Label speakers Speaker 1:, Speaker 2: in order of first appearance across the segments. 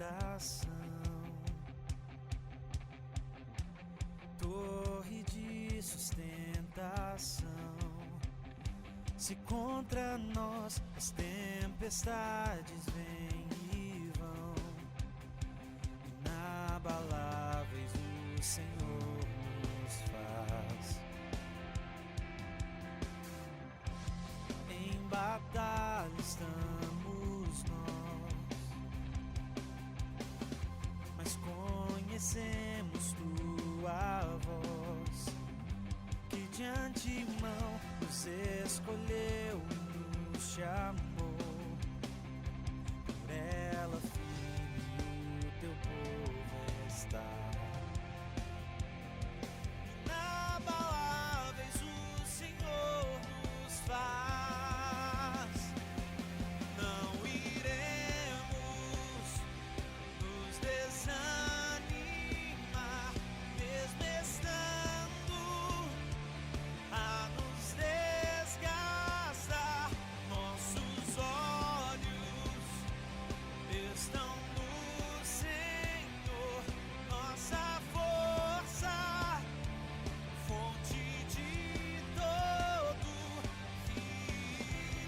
Speaker 1: coração, torre de sustentação. Se contra nós as tempestades vêm e vão, inabaláveis o Senhor nos faz. Em batalha estamos nós, mas conhecemos tua voz, que de antemão nos escolheu e nos chamou. Por ela, filho, o teu povo está. Inabaláveis o Senhor nos faz. Não iremos nos desanimar, mesmo estando a nos desgastar. Nossos olhos estão no Senhor, nossa força, fonte de todo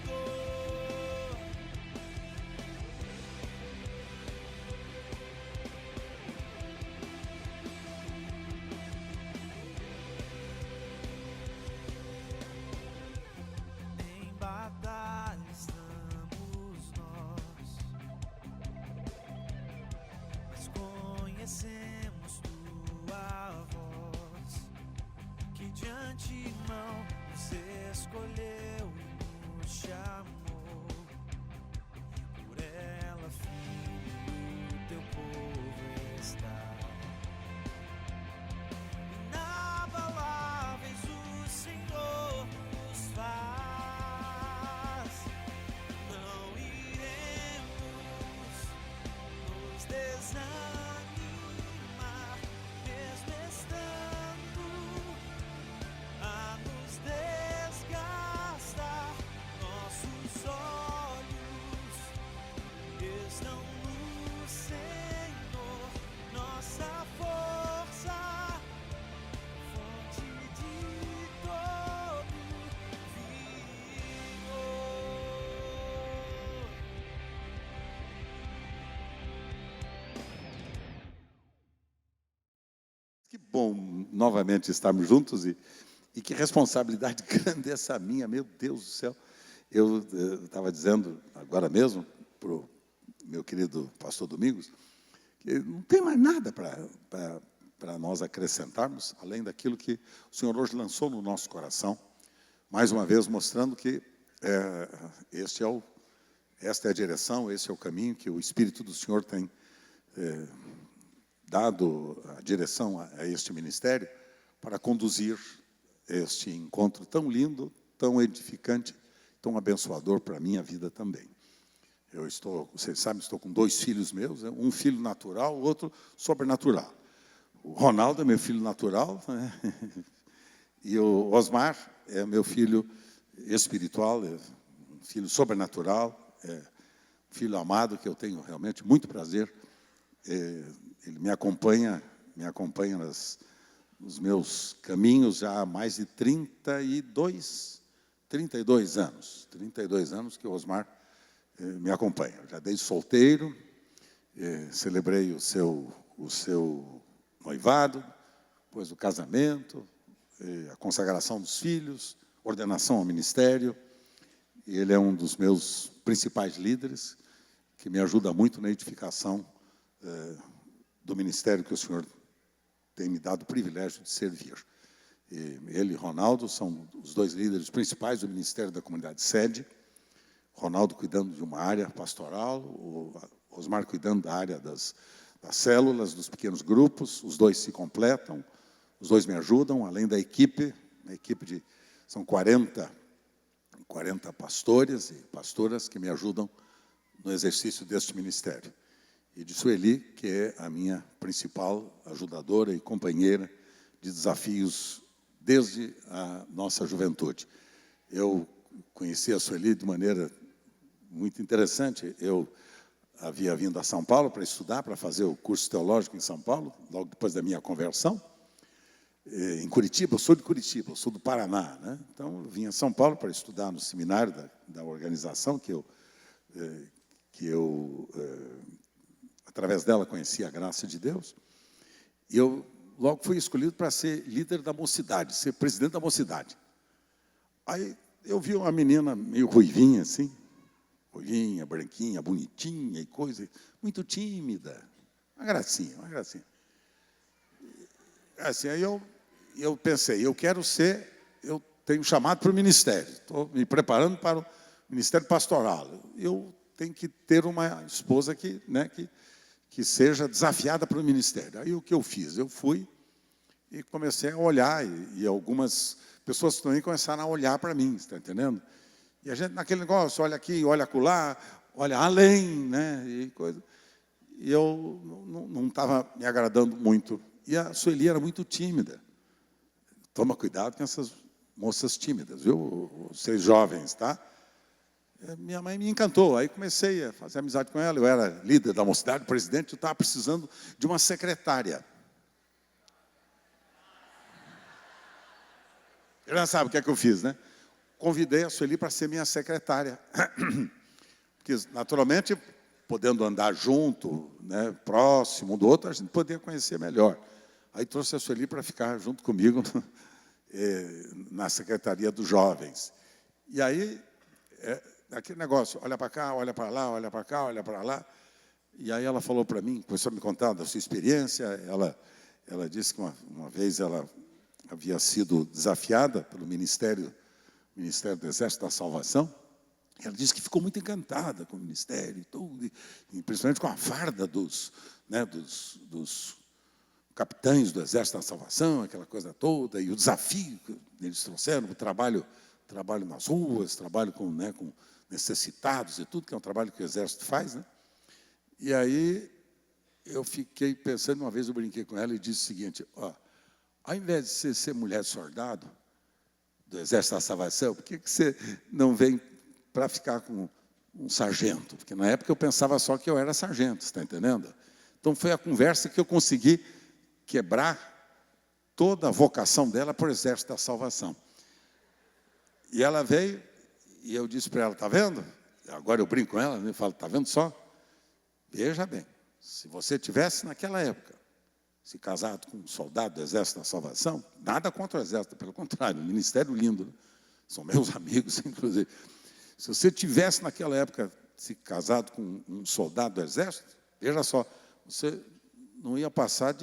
Speaker 1: vigor. Em batalha estamos nós, mas conhecemos tua voz, que de antemão nos escolheu e nos chamou. Por ela, filho, o teu povo está. Inabaláveis o Senhor nos faz. Não iremos nos desanimar, mesmo estando a nos desgastar. Nossos olhos estão no Senhor, nossa força, fonte de todo vigor.
Speaker 2: Que bom novamente estarmos juntos e que responsabilidade grande essa minha, meu Deus do céu. Eu estava dizendo agora mesmo para o meu querido pastor Domingos que não tem mais nada para nós acrescentarmos, além daquilo que o Senhor hoje lançou no nosso coração, mais uma vez mostrando que esta é a direção, esse é o caminho que o Espírito do Senhor tem dado a direção a este ministério para conduzir este encontro tão lindo, tão edificante, tão abençoador para a minha vida também. Eu estou, vocês sabem, estou com 2 filhos meus, um filho natural, o outro sobrenatural. O Ronaldo é meu filho natural, né? E o Osmar é meu filho espiritual, é um filho sobrenatural, é um filho amado que eu tenho realmente muito prazer. Ele me acompanha nos meus caminhos já há mais de 32 anos. 32 anos que o Osmar me acompanha. Já desde solteiro, celebrei o seu noivado, depois o casamento, a consagração dos filhos, ordenação ao ministério. E ele é um dos meus principais líderes, que me ajuda muito na edificação do ministério que o Senhor tem me dado o privilégio de servir. Ele e Ronaldo são os 2 líderes principais do Ministério da Comunidade Sede. Ronaldo cuidando de uma área pastoral, o Osmar cuidando da área das células, dos pequenos grupos. Os 2 se completam, os 2 me ajudam, além da equipe, são 40 pastores e pastoras que me ajudam no exercício deste ministério. E de Sueli, que é a minha principal ajudadora e companheira de desafios desde a nossa juventude. Eu conheci a Sueli de maneira muito interessante. Eu havia vindo a São Paulo para estudar, para fazer o curso teológico em São Paulo, logo depois da minha conversão. Em Curitiba, eu sou de Curitiba, eu sou do Paraná, né? Então, eu vim a São Paulo para estudar no seminário da organização, que eu através dela, conheci a graça de Deus. E eu logo fui escolhido para ser líder da mocidade, ser presidente da mocidade. Aí eu vi uma menina meio ruivinha, assim, ruivinha, branquinha, bonitinha e coisa, muito tímida, uma gracinha, uma gracinha. Assim, aí eu pensei, eu tenho chamado para o ministério, estou me preparando para o ministério pastoral. Eu tenho que ter uma esposa que seja desafiada para o ministério. Aí o que eu fiz? Eu fui e comecei a olhar, e algumas pessoas também começaram a olhar para mim, está entendendo? E a gente, naquele negócio, olha aqui, olha acolá, olha além, né? E eu não estava me agradando muito. E a Sueli era muito tímida. Toma cuidado com essas moças tímidas, viu? Vocês jovens, tá? Minha mãe me encantou. Aí comecei a fazer amizade com ela. Eu era líder da mocidade, presidente, eu estava precisando de uma secretária. Você já sabe o que é que eu fiz, né? Convidei a Sueli para ser minha secretária. Porque, naturalmente, podendo andar junto, né, próximo um do outro, a gente poderia conhecer melhor. Aí trouxe a Sueli para ficar junto comigo na Secretaria dos Jovens. E aí, aquele negócio, olha para cá, olha para lá, olha para cá, olha para lá. E aí ela falou para mim, começou a me contar da sua experiência. Ela disse que uma vez ela havia sido desafiada pelo Ministério do Exército da Salvação. Ela disse que ficou muito encantada com o ministério e tudo, e principalmente com a farda dos capitães do Exército da Salvação, aquela coisa toda, e o desafio que eles trouxeram, o trabalho nas ruas, trabalho com necessitados e tudo, que é um trabalho que o Exército faz, né? E aí eu fiquei pensando, uma vez eu brinquei com ela e disse o seguinte, ao invés de você ser mulher soldado do Exército da Salvação, por que você não vem para ficar com um sargento? Porque na época eu pensava só que eu era sargento, está entendendo? Então foi a conversa que eu consegui quebrar toda a vocação dela para o Exército da Salvação. E ela veio, e eu disse para ela, está vendo? Agora eu brinco com ela, e falo, está vendo só? Veja bem, se você tivesse naquela época se casado com um soldado do Exército da Salvação, nada contra o Exército, pelo contrário, um ministério lindo, né? São meus amigos, inclusive. Se você tivesse naquela época se casado com um soldado do Exército, veja só, você não ia passar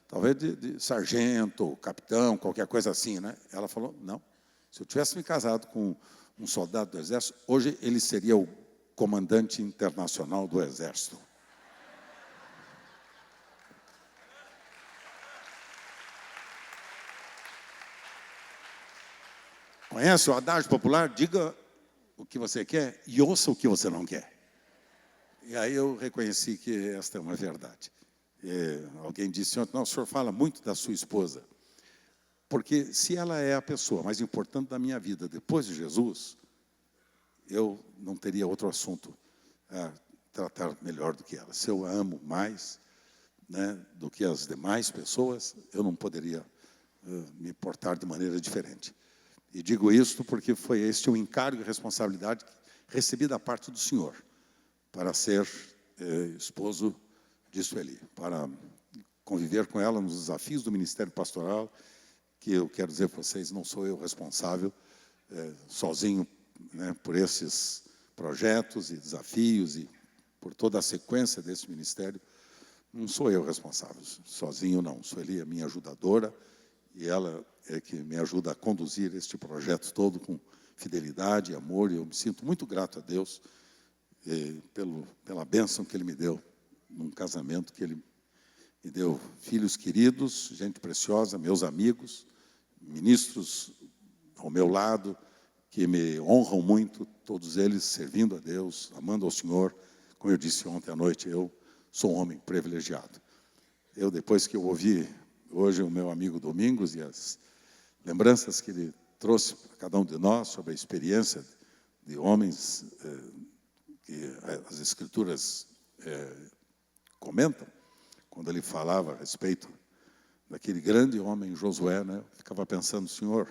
Speaker 2: talvez de sargento, capitão, qualquer coisa assim, né? Ela falou, não, se eu tivesse me casado com um soldado do Exército, hoje ele seria o comandante internacional do Exército. Conhece o adágio popular? Diga o que você quer e ouça o que você não quer. E aí eu reconheci que esta é uma verdade. Alguém disse ontem, não, o senhor fala muito da sua esposa, porque se ela é a pessoa mais importante da minha vida depois de Jesus, eu não teria outro assunto a tratar melhor do que ela. Se eu a amo mais, né, do que as demais pessoas, eu não poderia me portar de maneira diferente. E digo isto porque foi este o encargo e responsabilidade que recebi da parte do Senhor, para ser esposo de Sueli, para conviver com ela nos desafios do ministério pastoral, que eu quero dizer para vocês, não sou eu responsável sozinho, né, por esses projetos e desafios e por toda a sequência desse ministério. Não sou eu responsável, sozinho não. Sueli é minha ajudadora e ela é que me ajuda a conduzir este projeto todo com fidelidade e amor. E eu me sinto muito grato a Deus pela bênção que Ele me deu num casamento, que Ele me deu filhos queridos, gente preciosa, meus amigos, ministros ao meu lado, que me honram muito, todos eles servindo a Deus, amando ao Senhor. Como eu disse ontem à noite, eu sou um homem privilegiado. Depois que eu ouvi hoje o meu amigo Domingos e as lembranças que ele trouxe para cada um de nós sobre a experiência de homens que as Escrituras comentam, quando ele falava a respeito daquele grande homem Josué, né? Eu ficava pensando, Senhor,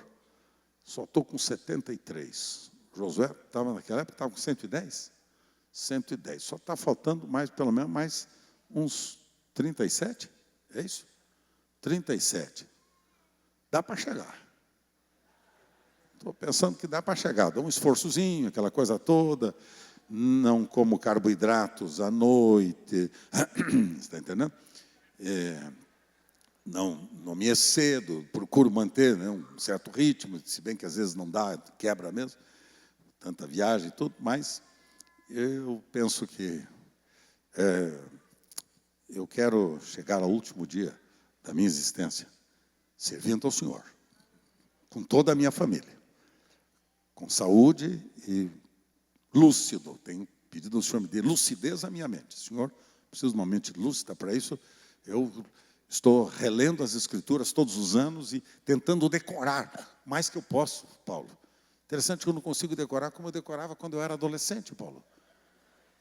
Speaker 2: só estou com 73. Josué estava naquela época, estava com 110? 110. Só está faltando mais, pelo menos, mais uns 37? É isso? 37. Dá para chegar. Estou pensando que dá para chegar. Dá um esforçozinho, aquela coisa toda. Não como carboidratos à noite. Está entendendo? Não me excedo. Procuro manter, né, um certo ritmo, se bem que às vezes não dá, quebra mesmo. Tanta viagem e tudo, mas eu penso que eu quero chegar ao último dia da minha existência servindo ao Senhor, com toda a minha família, com saúde e lúcido. Tenho pedido ao Senhor me dê lucidez à minha mente. Senhor, preciso de uma mente lúcida para isso. Eu estou relendo as Escrituras todos os anos e tentando decorar mais que eu posso, Paulo. Interessante que eu não consigo decorar como eu decorava quando eu era adolescente, Paulo.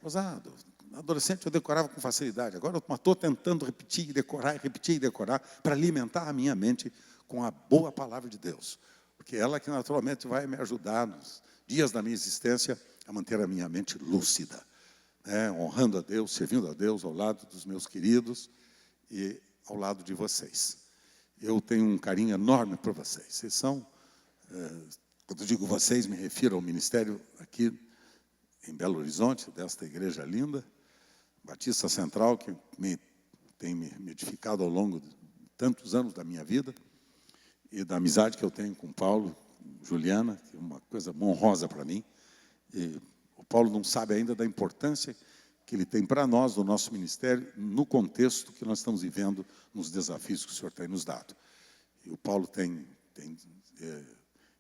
Speaker 2: Gozado. Adolescente eu decorava com facilidade. Agora eu estou tentando repetir e decorar, para alimentar a minha mente com a boa palavra de Deus. Porque ela que naturalmente vai me ajudar nos dias da minha existência a manter a minha mente lúcida, né? Honrando a Deus, servindo a Deus ao lado dos meus queridos e ao lado de vocês. Eu tenho um carinho enorme por vocês. Vocês são, quando eu digo vocês, me refiro ao ministério aqui em Belo Horizonte, desta igreja linda, Batista Central, que tem me edificado ao longo de tantos anos da minha vida, e da amizade que eu tenho com Paulo, Juliana, que é uma coisa honrosa para mim. E o Paulo não sabe ainda da importância que ele tem para nós, do nosso ministério, no contexto que nós estamos vivendo, nos desafios que o Senhor tem nos dado. E o Paulo tem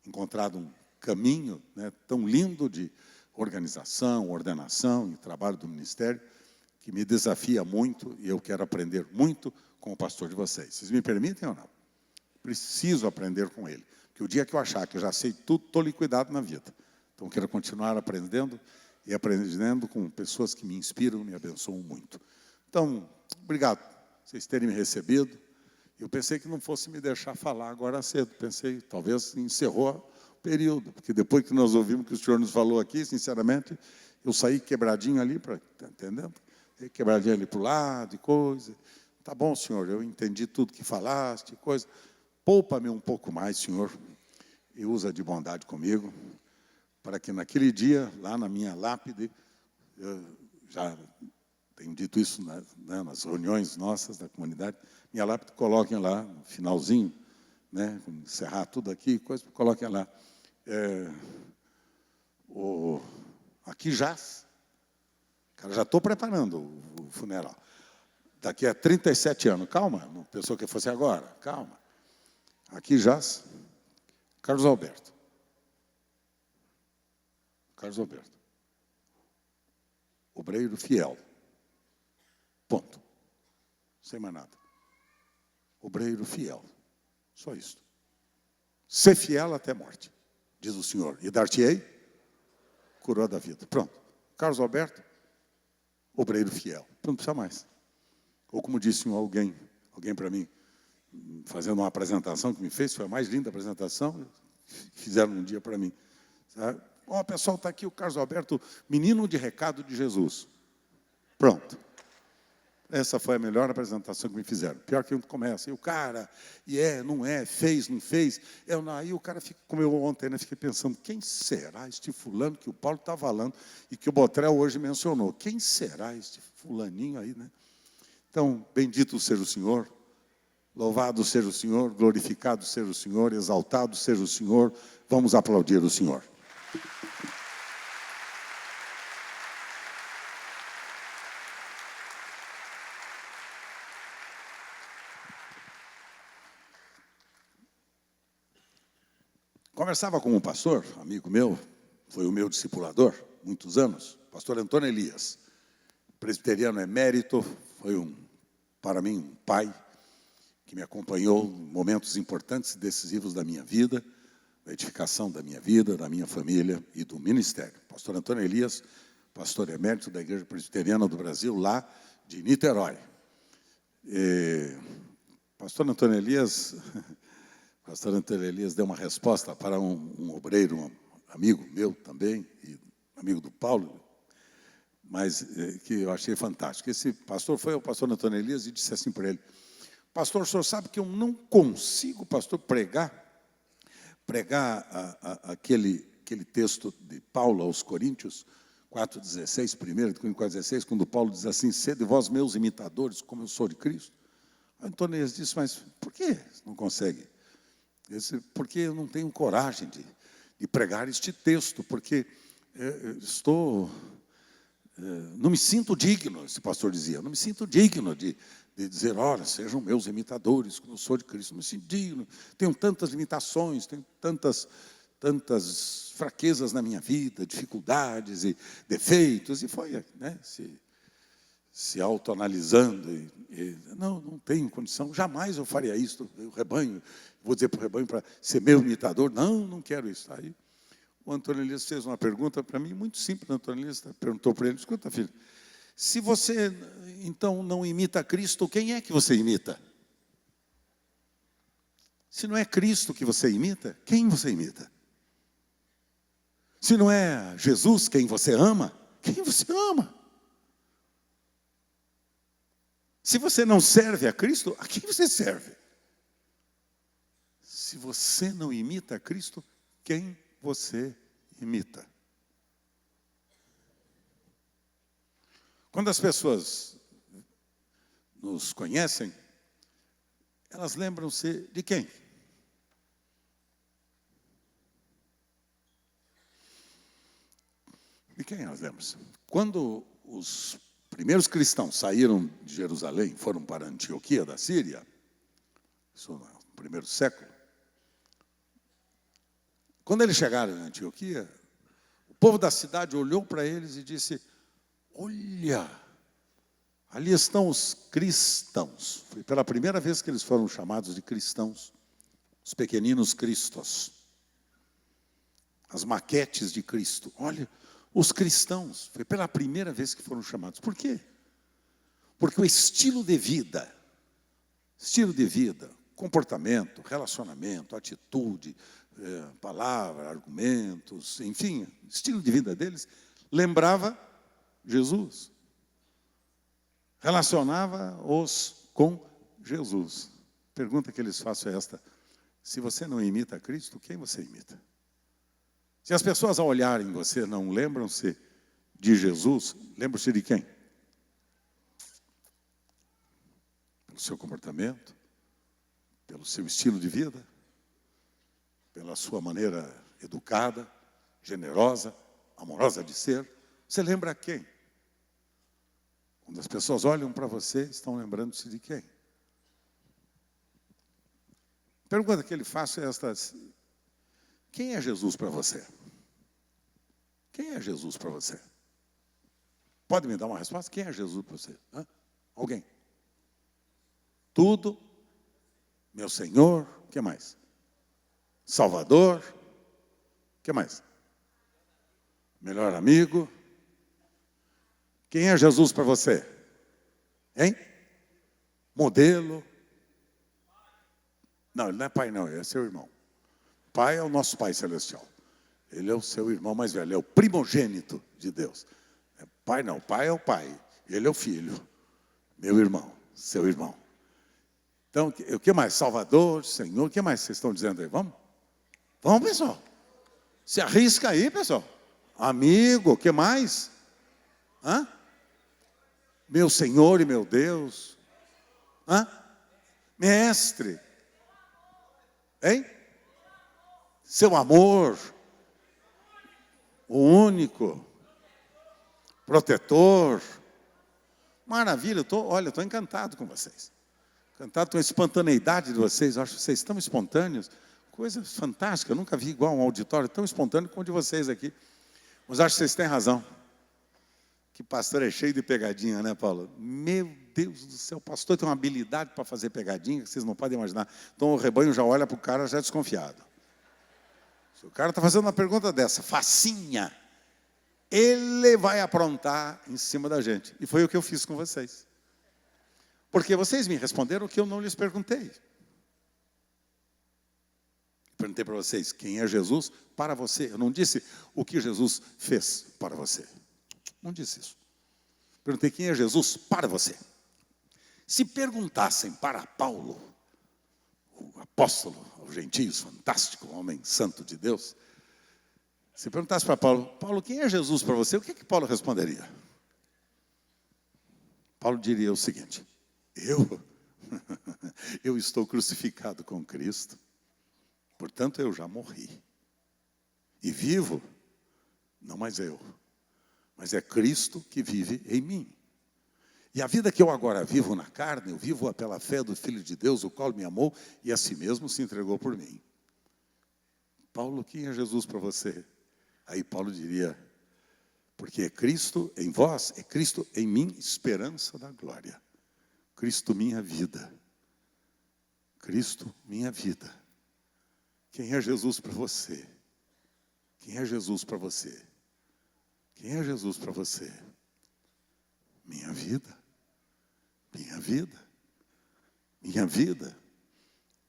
Speaker 2: encontrado um caminho, né, tão lindo de organização, ordenação e trabalho do ministério, que me desafia muito e eu quero aprender muito com o pastor de vocês. Vocês me permitem ou não? Preciso aprender com ele. Porque o dia que eu achar que eu já sei tudo, estou liquidado na vida. Então, eu quero continuar aprendendo e aprendendo com pessoas que me inspiram e me abençoam muito. Então, obrigado por vocês terem me recebido. Eu pensei que não fosse me deixar falar agora cedo. Pensei, talvez encerrou o período. Porque depois que nós ouvimos que o senhor nos falou aqui, sinceramente, eu saí quebradinho ali, está entendendo? Quebradinho ali para o lado e coisa. Tá bom, senhor, eu entendi tudo que falaste, coisa. Poupa-me um pouco mais, Senhor, e usa de bondade comigo, para que naquele dia, lá na minha lápide, eu já tenho dito isso nas reuniões nossas da comunidade, minha lápide coloquem lá, no finalzinho, né, encerrar tudo aqui, coloquem lá. Aqui jaz. Cara, já estou preparando o funeral. Daqui a 37 anos, calma, não pensou que fosse agora, calma. Aqui jaz Carlos Alberto. Carlos Alberto. Obreiro fiel. Ponto. Sem mais nada. Obreiro fiel. Só isso. Ser fiel até a morte, diz o Senhor. E dar-te-ei coroa da vida. Pronto. Carlos Alberto, obreiro fiel. Não precisa mais. Ou como disse alguém para mim, fazendo uma apresentação que me fez, foi a mais linda apresentação, fizeram um dia para mim. Ó, pessoal, está aqui o Carlos Alberto, menino de recado de Jesus. Pronto. Essa foi a melhor apresentação que me fizeram. Pior que começa, e o cara, não é, fez, não fez. Aí o cara fica, como eu ontem, né, fiquei pensando, quem será este fulano que o Paulo está falando e que o Botrel hoje mencionou? Quem será este fulaninho aí, né? Então, bendito seja o Senhor. Louvado seja o Senhor, glorificado seja o Senhor, exaltado seja o Senhor. Vamos aplaudir o Senhor. Conversava com um pastor, amigo meu, foi o meu discipulador, muitos anos, pastor Antônio Elias, presbiteriano emérito, foi para mim, um pai, que me acompanhou em momentos importantes e decisivos da minha vida, da edificação da minha vida, da minha família e do ministério. Pastor Antônio Elias pastor emérito da Igreja Presbiteriana do Brasil, lá de Niterói. Pastor Antônio Elias deu uma resposta para um obreiro, um amigo meu também, e amigo do Paulo, mas que eu achei fantástico. Esse pastor foi ao pastor Antônio Elias e disse assim para ele: pastor, o senhor sabe que eu não consigo, pastor, pregar aquele texto de Paulo aos Coríntios 4,16, 1 Coríntios 4,16, quando Paulo diz assim: sede vós meus imitadores, como eu sou de Cristo. Antônio Elias disse: mas por que não consegue? Eu disse: porque eu não tenho coragem de pregar este texto, porque não me sinto digno, esse pastor dizia, não me sinto digno de dizer, olha, sejam meus imitadores, como eu sou de Cristo. Não me sinto digno, tenho tantas limitações, tenho tantas fraquezas na minha vida, dificuldades e defeitos, e foi, né, se autoanalisando, não tenho condição, jamais eu faria isso, o rebanho, vou dizer para o rebanho para ser meu imitador, não quero isso. Aí o Antônio Elias fez uma pergunta para mim, muito simples. O Antônio Elias perguntou para ele: escuta, filho, se você, então, não imita Cristo, quem é que você imita? Se não é Cristo que você imita, quem você imita? Se não é Jesus quem você ama, quem você ama? Se você não serve a Cristo, a quem você serve? Se você não imita a Cristo, quem você imita? Quando as pessoas nos conhecem, elas lembram-se de quem? De quem elas lembram-se? Quando os primeiros cristãos saíram de Jerusalém, foram para Antioquia da Síria, isso no primeiro século, quando eles chegaram em Antioquia, o povo da cidade olhou para eles e disse: olha, ali estão os cristãos. Foi pela primeira vez que eles foram chamados de cristãos, os pequeninos cristos, as maquetes de Cristo. Olha, os cristãos, foi pela primeira vez que foram chamados. Por quê? Porque o estilo de vida, comportamento, relacionamento, atitude, palavra, argumentos, enfim, o estilo de vida deles lembrava Jesus. Relacionava-os com Jesus. A pergunta que eles faço é esta: se você não imita Cristo, quem você imita? Se as pessoas ao olharem você não lembram-se de Jesus, lembram-se de quem? Pelo seu comportamento, pelo seu estilo de vida, pela sua maneira educada, generosa, amorosa de ser. Você lembra quem? Quando as pessoas olham para você, estão lembrando-se de quem? A pergunta que ele faz é esta: quem é Jesus para você? Quem é Jesus para você? Pode me dar uma resposta? Quem é Jesus para você? Hã? Alguém? Tudo, meu Senhor, o que mais? Salvador, o que mais? Melhor amigo. Quem é Jesus para você? Hein? Modelo. Não, ele não é pai não, ele é seu irmão. Pai é o nosso Pai Celestial. Ele é o seu irmão mais velho, ele é o primogênito de Deus. Pai não, pai é o pai, ele é o filho. Meu irmão, seu irmão. Então, o que mais? Salvador, Senhor, o que mais vocês estão dizendo aí? Vamos? Vamos, pessoal. Se arrisca aí, pessoal. Amigo, o que mais? Hã? Meu Senhor e meu Deus. Hã? Mestre. Hein? Seu amor. O único. Protetor. Maravilha, estou encantado com vocês. Encantado com a espontaneidade de vocês. Eu acho que vocês tão espontâneos. Coisa fantástica. Eu nunca vi igual um auditório tão espontâneo como o de vocês aqui. Mas acho que vocês têm razão. Que pastor é cheio de pegadinha, né, Paulo? Meu Deus do céu, o pastor tem uma habilidade para fazer pegadinha que vocês não podem imaginar. Então o rebanho já olha para o cara já desconfiado. Se o cara está fazendo uma pergunta dessa, facinha, Ele vai aprontar em cima da gente. E foi o que eu fiz com vocês. Porque vocês me responderam o que eu não lhes perguntei. Perguntei para vocês, quem é Jesus para você? Eu não disse o que Jesus fez para você. Não disse isso. Perguntei, quem é Jesus para você? Se perguntassem para Paulo, o apóstolo, os gentios, fantástico, homem santo de Deus, se perguntasse para Paulo, Paulo, quem é Jesus para você? O que Paulo responderia? Paulo diria o seguinte, eu estou crucificado com Cristo, portanto eu já morri. E vivo, não mais eu, mas é Cristo que vive em mim. E a vida que eu agora vivo na carne, eu vivo pela fé do Filho de Deus, o qual me amou e a si mesmo se entregou por mim. Paulo, quem é Jesus para você? Aí Paulo diria, porque é Cristo em vós, é Cristo em mim, esperança da glória. Cristo minha vida. Cristo minha vida. Quem é Jesus para você? Quem é Jesus para você? Quem é Jesus para você? Minha vida. Minha vida. Minha vida.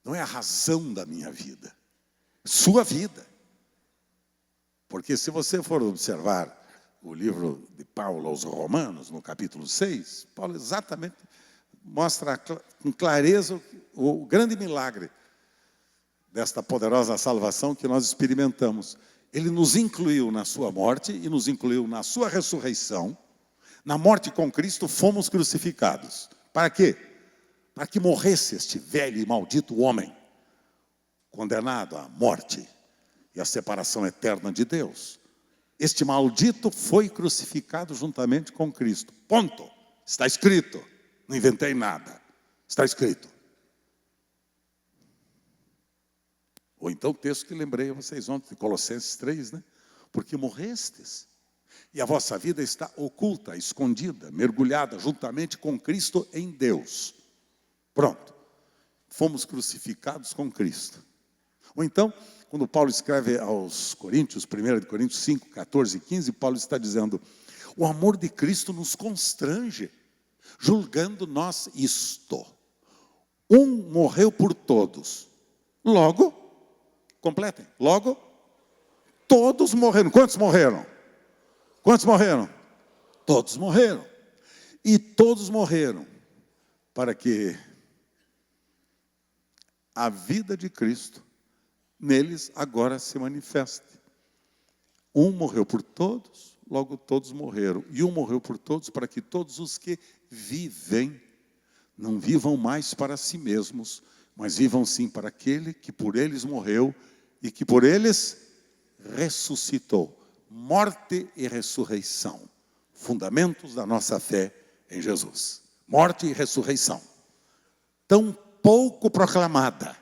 Speaker 2: Não é a razão da minha vida. Sua vida. Porque se você for observar o livro de Paulo aos Romanos, no capítulo 6, Paulo exatamente mostra com clareza o grande milagre desta poderosa salvação que nós experimentamos. Ele nos incluiu na sua morte e nos incluiu na sua ressurreição. Na morte com Cristo fomos crucificados. Para quê? Para que morresse este velho e maldito homem, condenado à morte e à separação eterna de Deus. Este maldito foi crucificado juntamente com Cristo. Ponto. Está escrito. Não inventei nada. Está escrito. Ou então o texto que lembrei a vocês ontem, de Colossenses 3, né? Porque morrestes, e a vossa vida está oculta, escondida, mergulhada juntamente com Cristo em Deus. Pronto. Fomos crucificados com Cristo. Ou então, quando Paulo escreve aos Coríntios, 1 Coríntios 5, 14 e 15, Paulo está dizendo, o amor de Cristo nos constrange, julgando nós isto. Um morreu por todos. Logo, completem, logo, todos morreram. Quantos morreram? Quantos morreram? Todos morreram. E todos morreram para que a vida de Cristo neles agora se manifeste. Um morreu por todos, logo todos morreram. E um morreu por todos para que todos os que vivem não vivam mais para si mesmos, mas vivam sim para aquele que por eles morreu e que por eles ressuscitou. Morte e ressurreição, fundamentos da nossa fé em Jesus. Morte e ressurreição, tão pouco proclamada.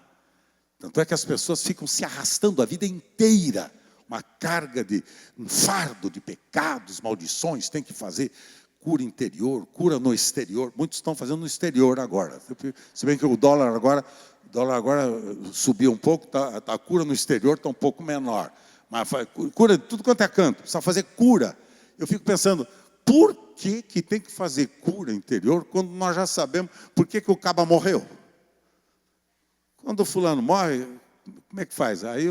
Speaker 2: Tanto é que as pessoas ficam se arrastando a vida inteira, uma carga de, um fardo de pecados, maldições, tem que fazer cura interior, cura no exterior. Muitos estão fazendo no exterior agora. Se bem que o dólar agora subiu um pouco, a cura no exterior está um pouco menor. Mas cura de tudo quanto é canto, precisa fazer cura. Eu fico pensando, por que tem que fazer cura interior quando nós já sabemos por que o caba morreu? Quando o fulano morre, como é que faz? Aí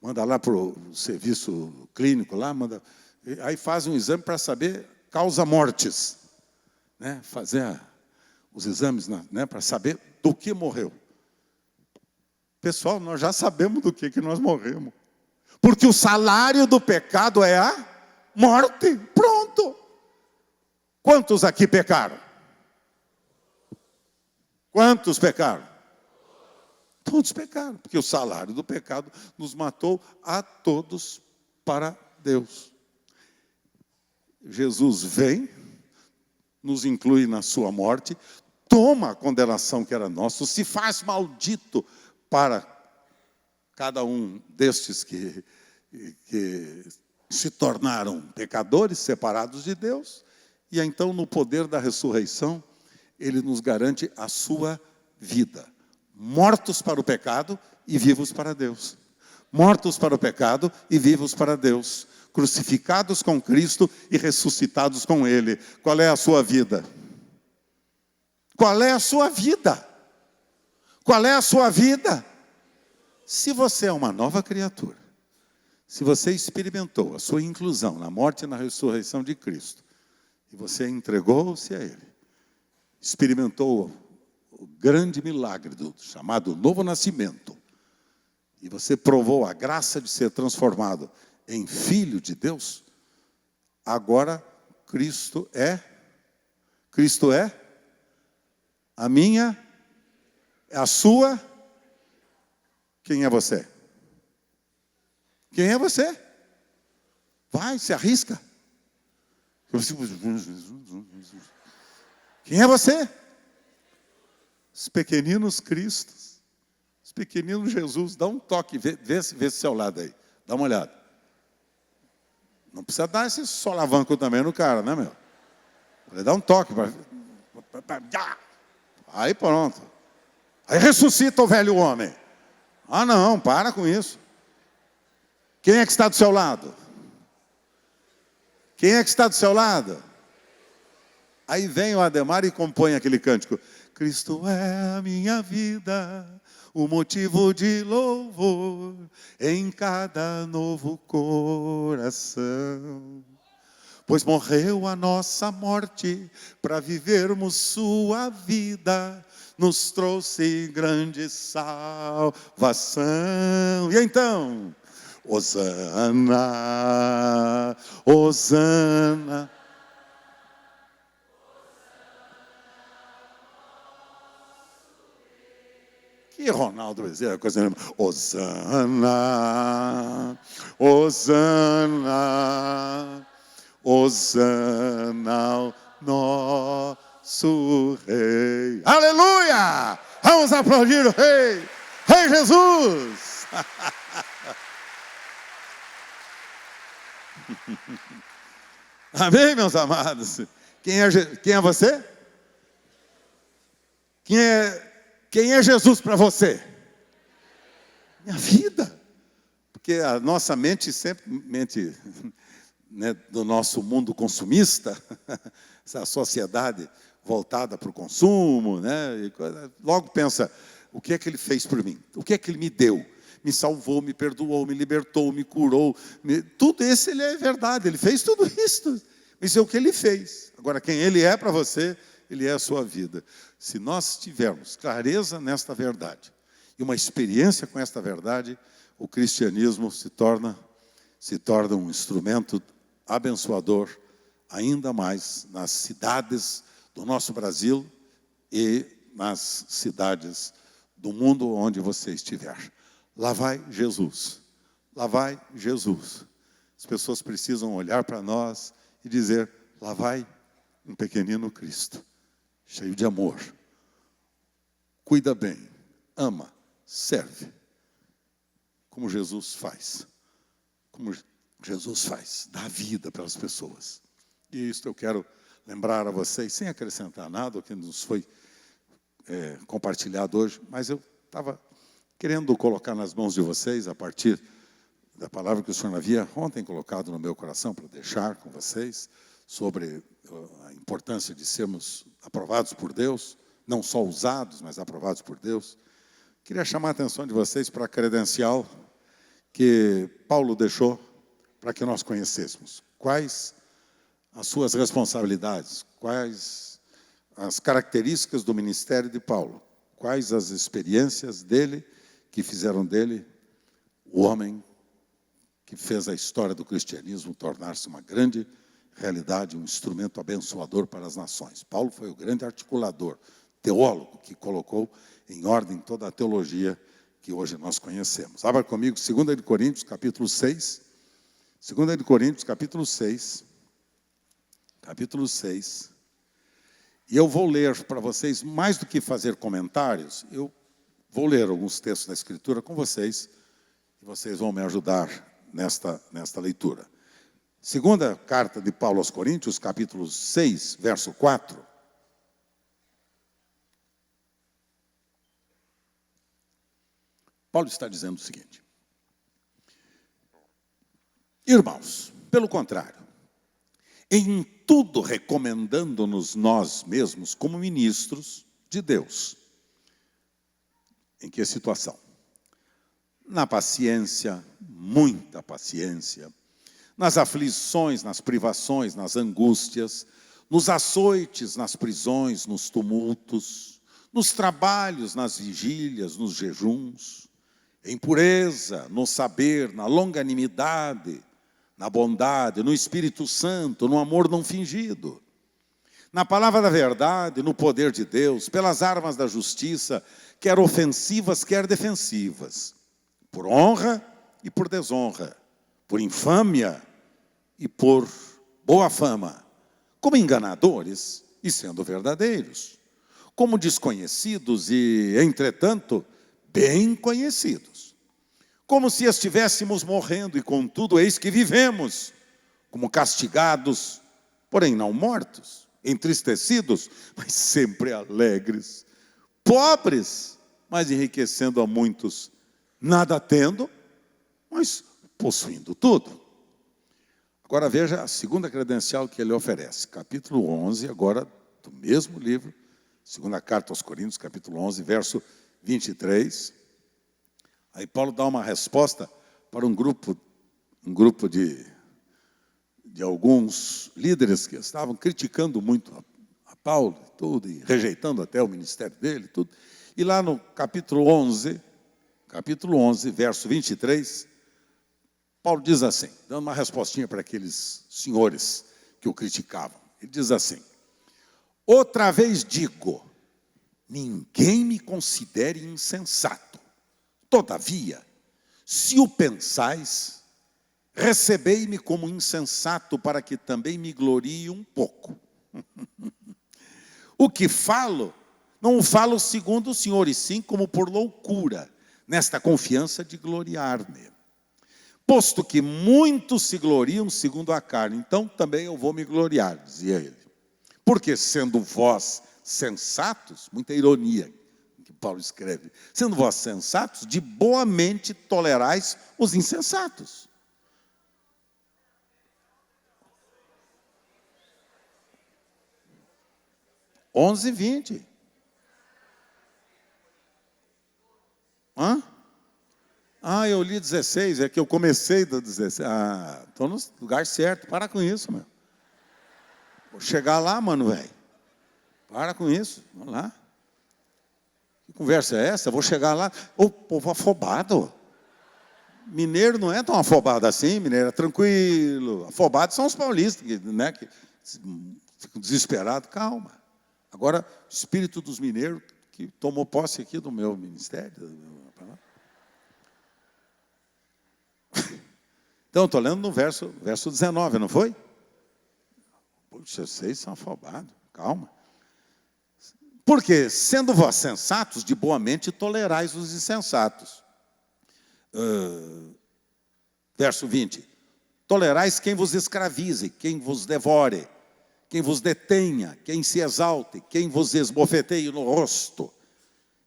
Speaker 2: manda lá para o serviço clínico, lá, aí faz um exame para saber causa mortes. Né? Fazer os exames, né, para saber do que morreu. Pessoal, nós já sabemos do que nós morremos. Porque o salário do pecado é a morte. Pronto. Quantos aqui pecaram? Quantos pecaram? Todos pecaram, porque o salário do pecado nos matou a todos para Deus. Jesus vem, nos inclui na sua morte, toma a condenação que era nossa, se faz maldito para cada um destes que se tornaram pecadores, separados de Deus, e então no poder da ressurreição, Ele nos garante a sua vida. Mortos para o pecado e vivos para Deus. Mortos para o pecado e vivos para Deus. crucificados com Cristo e ressuscitados com Ele. Qual é a sua vida? Qual é a sua vida? Qual é a sua vida? Se você é uma nova criatura, se você experimentou a sua inclusão na morte e na ressurreição de Cristo, e você entregou-se a Ele, experimentou o grande milagre chamado novo nascimento, e você provou a graça de ser transformado em filho de Deus, agora Cristo é a minha, é a sua. Quem é você? Quem é você? Vai, se arrisca. Quem é você? Os pequeninos Cristos, os pequeninos Jesus. Dá um toque, vê se seu lado aí. Dá uma olhada. Não precisa dar esse solavanco também no cara, né, meu? Dá um toque. Aí pronto. Aí ressuscita o velho homem. Ah, não, para com isso. Quem é que está do seu lado? Quem é que está do seu lado? Aí vem o Ademar e compõe aquele cântico. Cristo é a minha vida, o motivo de louvor em cada novo coração. Pois morreu a nossa morte para vivermos sua vida, nos trouxe grande salvação. E então, Hosana, Hosana. Que Ronaldo Bezerra, coisa nenhuma. Hosana, Hosana, Hosana ao nosso Rei. Aleluia! Vamos aplaudir o Rei, Rei Jesus! Amém, meus amados? Quem é você? Quem é Jesus para você? Minha vida. Porque a nossa mente sempre, né, do nosso mundo consumista, essa sociedade voltada para o consumo, né, logo pensa, o que é que ele fez por mim? O que é que ele me deu? Me salvou, me perdoou, me libertou, me curou. Tudo isso ele é verdade, ele fez tudo isso. Isso é o que ele fez. Agora, quem ele é para você, ele é a sua vida. Se nós tivermos clareza nesta verdade e uma experiência com esta verdade, o cristianismo se torna um instrumento abençoador, ainda mais nas cidades do nosso Brasil e nas cidades do mundo onde você estiver. Lá vai Jesus. Lá vai Jesus. As pessoas precisam olhar para nós e dizer, lá vai um pequenino Cristo, cheio de amor. Cuida bem, ama, serve. Como Jesus faz. Como Jesus faz, dá vida para as pessoas. E isso eu quero lembrar a vocês, sem acrescentar nada, o que nos foi compartilhado hoje, mas eu estava querendo colocar nas mãos de vocês, a partir da palavra que o Senhor havia ontem colocado no meu coração, para deixar com vocês, sobre a importância de sermos aprovados por Deus, não só usados, mas aprovados por Deus. Queria chamar a atenção de vocês para a credencial que Paulo deixou para que nós conhecêssemos. Quais as suas responsabilidades, quais as características do ministério de Paulo, quais as experiências dele que fizeram dele o homem que fez a história do cristianismo tornar-se uma grande realidade, um instrumento abençoador para as nações. Paulo foi o grande articulador, teólogo, que colocou em ordem toda a teologia que hoje nós conhecemos. Abra comigo 2 Coríntios, capítulo 6. 2 Coríntios, capítulo 6. Capítulo 6. E eu vou ler para vocês, mais do que fazer comentários, eu vou ler alguns textos da Escritura com vocês, e vocês vão me ajudar nesta leitura. Segunda carta de Paulo aos Coríntios, capítulo 6, verso 4. Paulo está dizendo o seguinte: irmãos, Pelo contrário, em tudo recomendando-nos nós mesmos como ministros de Deus. Em que situação? Na paciência, muita paciência, nas aflições, nas privações, nas angústias, nos açoites, nas prisões, nos tumultos, nos trabalhos, nas vigílias, nos jejuns, em pureza, no saber, na longanimidade, na bondade, no Espírito Santo, no amor não fingido, na palavra da verdade, no poder de Deus, pelas armas da justiça, quer ofensivas, quer defensivas, por honra e por desonra, por infâmia e por boa fama, como enganadores e sendo verdadeiros, como desconhecidos e, entretanto, bem conhecidos, como se estivéssemos morrendo e, contudo, eis que vivemos, como castigados, porém não mortos, entristecidos, mas sempre alegres, pobres, mas enriquecendo a muitos, nada tendo, mas possuindo tudo. Agora veja a segunda credencial que ele oferece, capítulo 11, agora do mesmo livro, segunda carta aos Coríntios, capítulo 11, verso 23. Aí Paulo dá uma resposta para um grupo de alguns líderes que estavam criticando muito a Paulo e tudo, e rejeitando até o ministério dele, tudo. E lá no capítulo 11, verso 23, Paulo diz assim, dando uma respostinha para aqueles senhores que o criticavam. Ele diz assim: outra vez digo, ninguém me considere insensato. Todavia, se o pensais, recebei-me como insensato para que também me glorie um pouco. O que falo, não o falo segundo o Senhor, e sim como por loucura, nesta confiança de gloriar-me. Posto que muitos se gloriam segundo a carne, então também eu vou me gloriar, dizia ele. Porque sendo vós sensatos, muita ironia que Paulo escreve, sendo vós sensatos, de boa mente tolerais os insensatos. Onze, 20. Hã? Eu li 16, é que eu comecei do 16. Estou no lugar certo, para com isso, meu. Vou chegar lá, mano, velho. Para com isso, vamos lá. Que conversa é essa? Vou chegar lá, o povo afobado. Mineiro não é tão afobado assim, mineiro é tranquilo. Afobados são os paulistas, né, que ficam desesperados. Calma. Agora, o espírito dos mineiros, que tomou posse aqui do meu ministério. Então, estou lendo no verso 19, não foi? Puxa, vocês são afobados, calma. Porque, sendo vós sensatos, de boa mente tolerais os insensatos. Verso 20. Tolerais quem vos escravize, quem vos devore, quem vos detenha, quem se exalte, quem vos esbofeteie no rosto.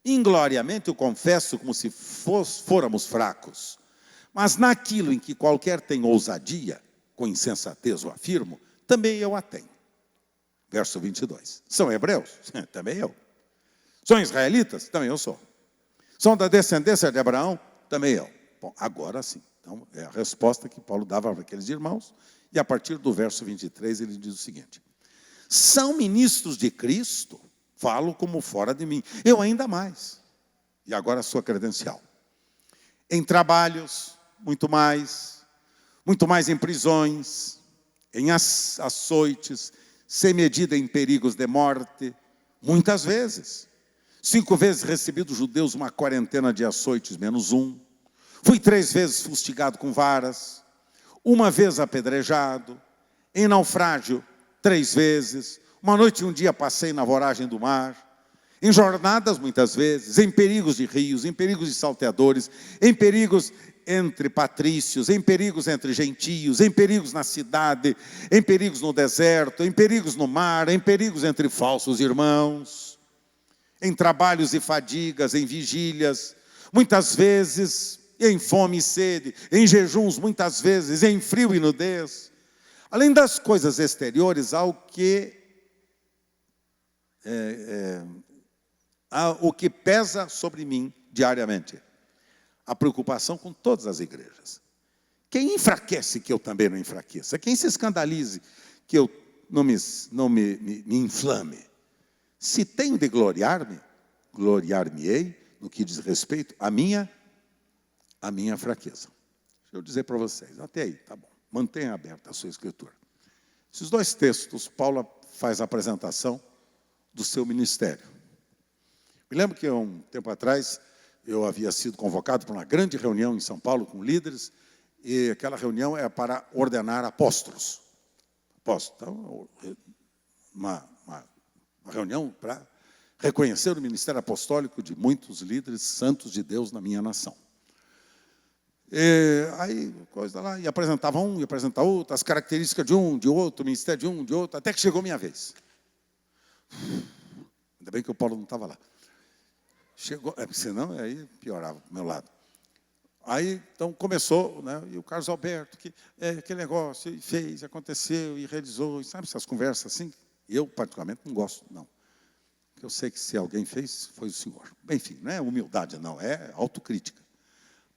Speaker 2: Ingloriamente eu confesso como se fôramos fracos. Mas naquilo em que qualquer tem ousadia, com insensatez o afirmo, também eu a tenho. Verso 22. São hebreus? Também eu. São israelitas? Também eu sou. São da descendência de Abraão? Também eu. Bom, agora sim. Então, é a resposta que Paulo dava para aqueles irmãos. E a partir do verso 23, ele diz o seguinte: são ministros de Cristo? Falo como fora de mim. Eu ainda mais. E agora a sua credencial. Em trabalhos, muito mais em prisões, em açoites, sem medida em perigos de morte, muitas vezes. 5 vezes recebi dos judeus uma quarentena de açoites, menos um. Fui 3 vezes fustigado com varas, 1 vez apedrejado, em naufrágio 3 vezes, 1 noite e 1 dia passei na voragem do mar, em jornadas muitas vezes, em perigos de rios, em perigos de salteadores, em perigos entre patrícios, em perigos entre gentios, em perigos na cidade, em perigos no deserto, em perigos no mar, em perigos entre falsos irmãos, em trabalhos e fadigas, em vigílias, muitas vezes em fome e sede, em jejuns muitas vezes, em frio e nudez, Além das coisas exteriores, há o que pesa sobre mim diariamente. A preocupação com todas as igrejas. Quem enfraquece que eu também não enfraqueça? Quem se escandalize que eu não me inflame? Se tenho de gloriar-me, gloriar-me-ei no que diz respeito à minha fraqueza. Deixa eu dizer para vocês, até aí, tá bom. Mantenha aberta a sua escritura. Esses dois textos, Paulo faz a apresentação do seu ministério. Me lembro que há um tempo atrás, eu havia sido convocado para uma grande reunião em São Paulo com líderes, e aquela reunião é para ordenar apóstolos. Então, uma reunião para reconhecer o ministério apostólico de muitos líderes santos de Deus na minha nação. Aí, coisa lá, e apresentava um, e apresentava outro, as características de um, de outro, o ministério de um, de outro, até que chegou a minha vez. Ainda bem que o Paulo não estava lá. Chegou, senão aí piorava do meu lado. Aí, então, começou, né, e o Carlos Alberto, aquele negócio, e fez, aconteceu, e realizou, e sabe essas conversas assim? Eu, particularmente, não gosto, não. Porque eu sei que se alguém fez, foi o senhor. Enfim, não é humildade, não, é autocrítica.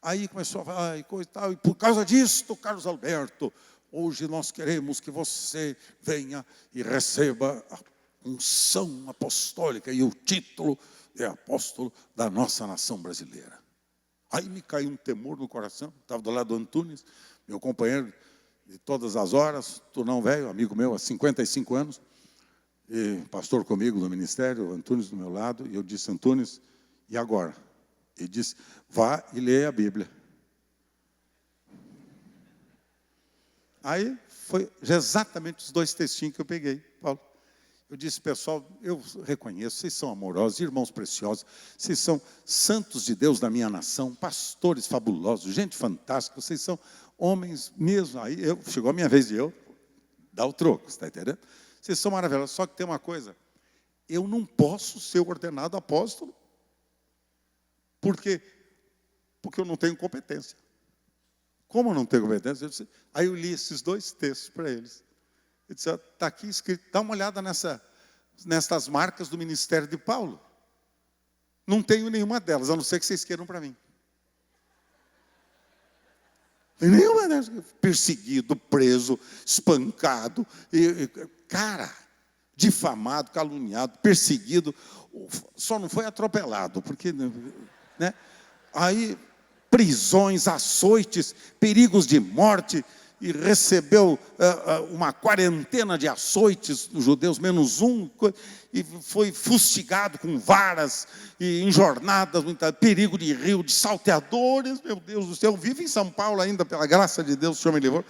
Speaker 2: Aí começou a falar, e coisa e tal, e por causa disso, Carlos Alberto, hoje nós queremos que você venha e receba a unção apostólica e o título de apóstolo da nossa nação brasileira. Aí me caiu um temor no coração, estava do lado do Antunes, meu companheiro de todas as horas, Tunão velho, amigo meu há 55 anos, e pastor comigo no ministério, o Antunes do meu lado, e eu disse, Antunes, e agora? Ele disse, vá e leia a Bíblia. Aí foi exatamente os dois textinhos que eu peguei, Paulo. Eu disse, pessoal, eu reconheço, vocês são amorosos, irmãos preciosos, vocês são santos de Deus da minha nação, pastores fabulosos, gente fantástica, vocês são homens mesmo. Aí chegou a minha vez de eu dar o troco, você está entendendo? Vocês são maravilhosos, só que tem uma coisa, eu não posso ser ordenado apóstolo. Por quê? Porque eu não tenho competência. Como eu não tenho competência? Aí eu li esses dois textos para eles. Eu disse, está aqui escrito, dá uma olhada nessas marcas do ministério de Paulo. Não tenho nenhuma delas, a não ser que vocês queiram para mim. Tem nenhuma delas. Perseguido, preso, espancado, cara, difamado, caluniado, perseguido. Só não foi atropelado, porque, né? Aí, prisões, açoites, perigos de morte, e recebeu uma quarentena de açoites dos judeus, menos um, e foi fustigado com varas, e enjornadas, perigo de rio, de salteadores, meu Deus do céu, vivo em São Paulo ainda, pela graça de Deus, o Senhor me livrou.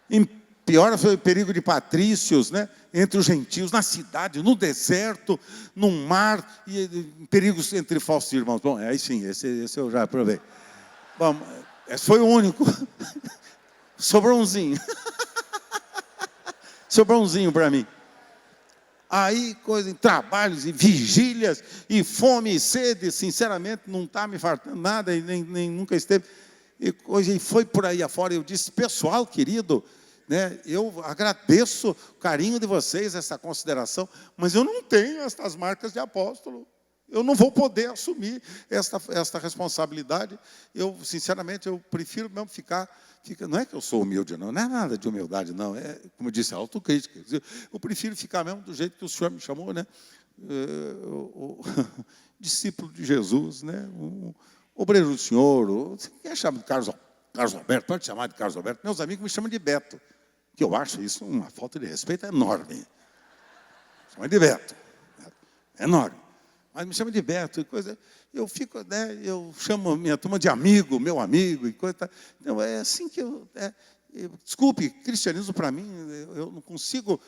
Speaker 2: E pior foi o perigo de patrícios, né? Entre os gentios, na cidade, no deserto, no mar, e perigos entre falsos irmãos. Bom, aí sim, esse eu já provei. Bom, esse foi o único. Sobrou umzinho. Sobrou umzinho para mim. Aí, coisa em trabalhos e vigílias, e fome e sede, sinceramente, não está me fartando nada, e nem nunca esteve. E foi por aí afora. Eu disse, pessoal querido, né, eu agradeço o carinho de vocês, essa consideração, mas eu não tenho estas marcas de apóstolo. Eu não vou poder assumir esta responsabilidade. Eu, sinceramente, eu prefiro mesmo ficar. Não é que eu sou humilde, não é nada de humildade, não. É, como eu disse, autocrítica. Eu prefiro ficar mesmo do jeito que o Senhor me chamou, né? O discípulo de Jesus, né? O obreiro do Senhor. Quem chama de Carlos Alberto? Pode chamar de Carlos Alberto. Meus amigos me chamam de Beto, que eu acho isso uma falta de respeito enorme. Chama de Beto. É enorme. Mas me chama de Beto e coisa. Eu fico, né? Eu chamo minha turma de amigo, meu amigo e coisa. Então, é assim que desculpe, cristianismo para mim, eu não consigo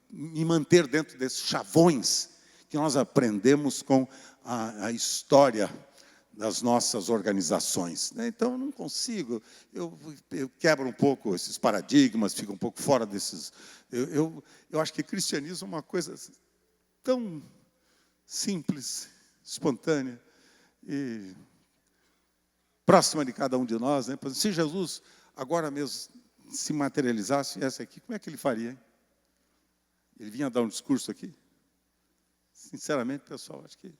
Speaker 2: me manter dentro desses chavões que nós aprendemos com a história das nossas organizações. Então, eu não consigo. Eu quebro um pouco esses paradigmas, fico um pouco fora desses. Eu acho que cristianismo é uma coisa tão simples, espontânea e próxima de cada um de nós, né? Se Jesus agora mesmo se materializasse essa aqui, como é que ele faria, hein? Ele vinha dar um discurso aqui? Sinceramente, pessoal, acho que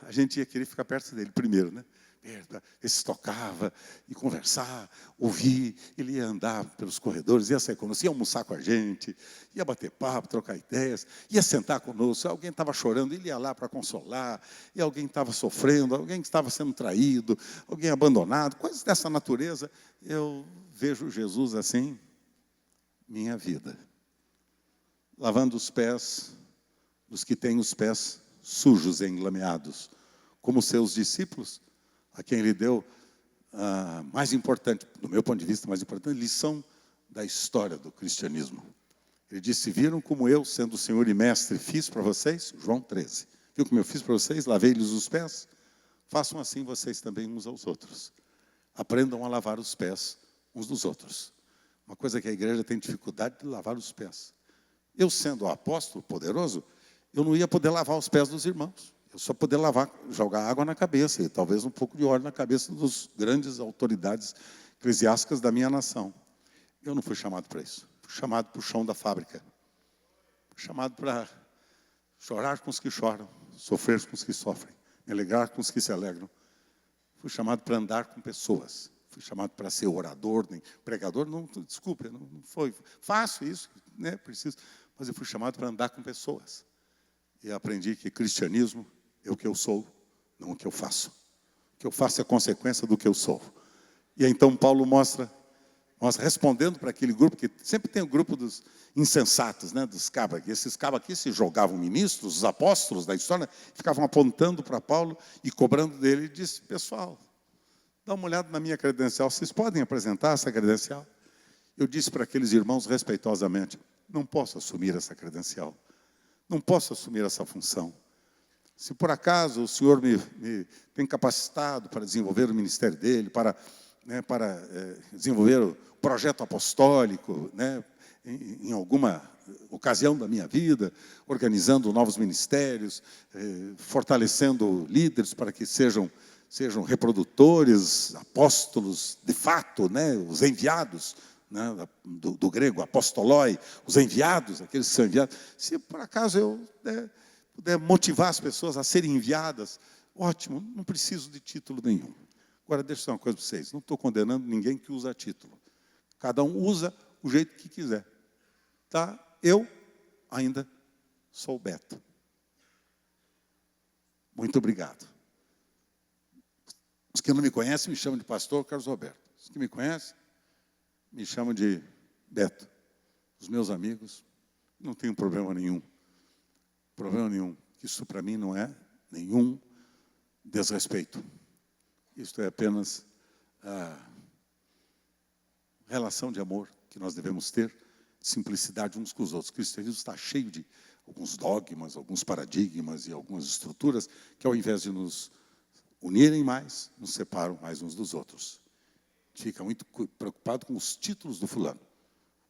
Speaker 2: a gente ia querer ficar perto dele primeiro, né? Ele se tocava e conversar, ouvir, ele ia andar pelos corredores, ia sair conosco, ia almoçar com a gente, ia bater papo, trocar ideias, ia sentar conosco. Alguém estava chorando, ele ia lá para consolar, e alguém estava sofrendo, alguém estava sendo traído, alguém abandonado, coisas dessa natureza. Eu vejo Jesus assim, minha vida, lavando os pés dos que têm os pés sujos e enlameados, como seus discípulos, a quem ele deu a mais importante, do meu ponto de vista, mais importante lição da história do cristianismo. Ele disse: viram como eu, sendo o Senhor e Mestre, fiz para vocês? João 13. Viu como eu fiz para vocês? Lavei-lhes os pés? Façam assim vocês também uns aos outros. Aprendam a lavar os pés uns dos outros. Uma coisa que a igreja tem dificuldade de lavar os pés. Eu, sendo o apóstolo poderoso, eu não ia poder lavar os pés dos irmãos. Eu só poder jogar água na cabeça e talvez um pouco de óleo na cabeça dos grandes autoridades eclesiásticas da minha nação. Eu não fui chamado para isso. Fui chamado para o chão da fábrica. Fui chamado para chorar com os que choram, sofrer com os que sofrem, me alegrar com os que se alegram. Fui chamado para andar com pessoas. Fui chamado para ser orador, nem pregador. Não, desculpe, não foi. Faço isso, né? Preciso. Mas eu fui chamado para andar com pessoas. E aprendi que cristianismo é o que eu sou, não o que eu faço. O que eu faço é consequência do que eu sou. E aí, então Paulo mostra respondendo para aquele grupo, que sempre tem o grupo dos insensatos, né, dos cabras. Esses cabras aqui se jogavam ministros, os apóstolos da história, ficavam apontando para Paulo e cobrando dele. E disse: pessoal, dá uma olhada na minha credencial, vocês podem apresentar essa credencial? Eu disse para aqueles irmãos respeitosamente: não posso assumir essa credencial, não posso assumir essa função. Se por acaso o Senhor me tem capacitado para desenvolver o ministério dele, para desenvolver o projeto apostólico, né, em alguma ocasião da minha vida, organizando novos ministérios, fortalecendo líderes para que sejam reprodutores, apóstolos, de fato, né, os enviados, né, do grego, apostoloi, os enviados, aqueles que são enviados. Se por acaso eu puder motivar as pessoas a serem enviadas, ótimo, não preciso de título nenhum. Agora, deixa eu dizer uma coisa para vocês, não estou condenando ninguém que usa título. Cada um usa o jeito que quiser. Tá? Eu ainda sou Beto. Muito obrigado. Os que não me conhecem me chamam de pastor Carlos Roberto. Os que me conhecem me chamam de Beto. Os meus amigos, não tenho problema nenhum. Problema nenhum. Isso para mim não é nenhum desrespeito. Isto é apenas a relação de amor que nós devemos ter, simplicidade uns com os outros. O cristianismo está cheio de alguns dogmas, alguns paradigmas e algumas estruturas que, ao invés de nos unirem mais, nos separam mais uns dos outros. Fica muito preocupado com os títulos do fulano.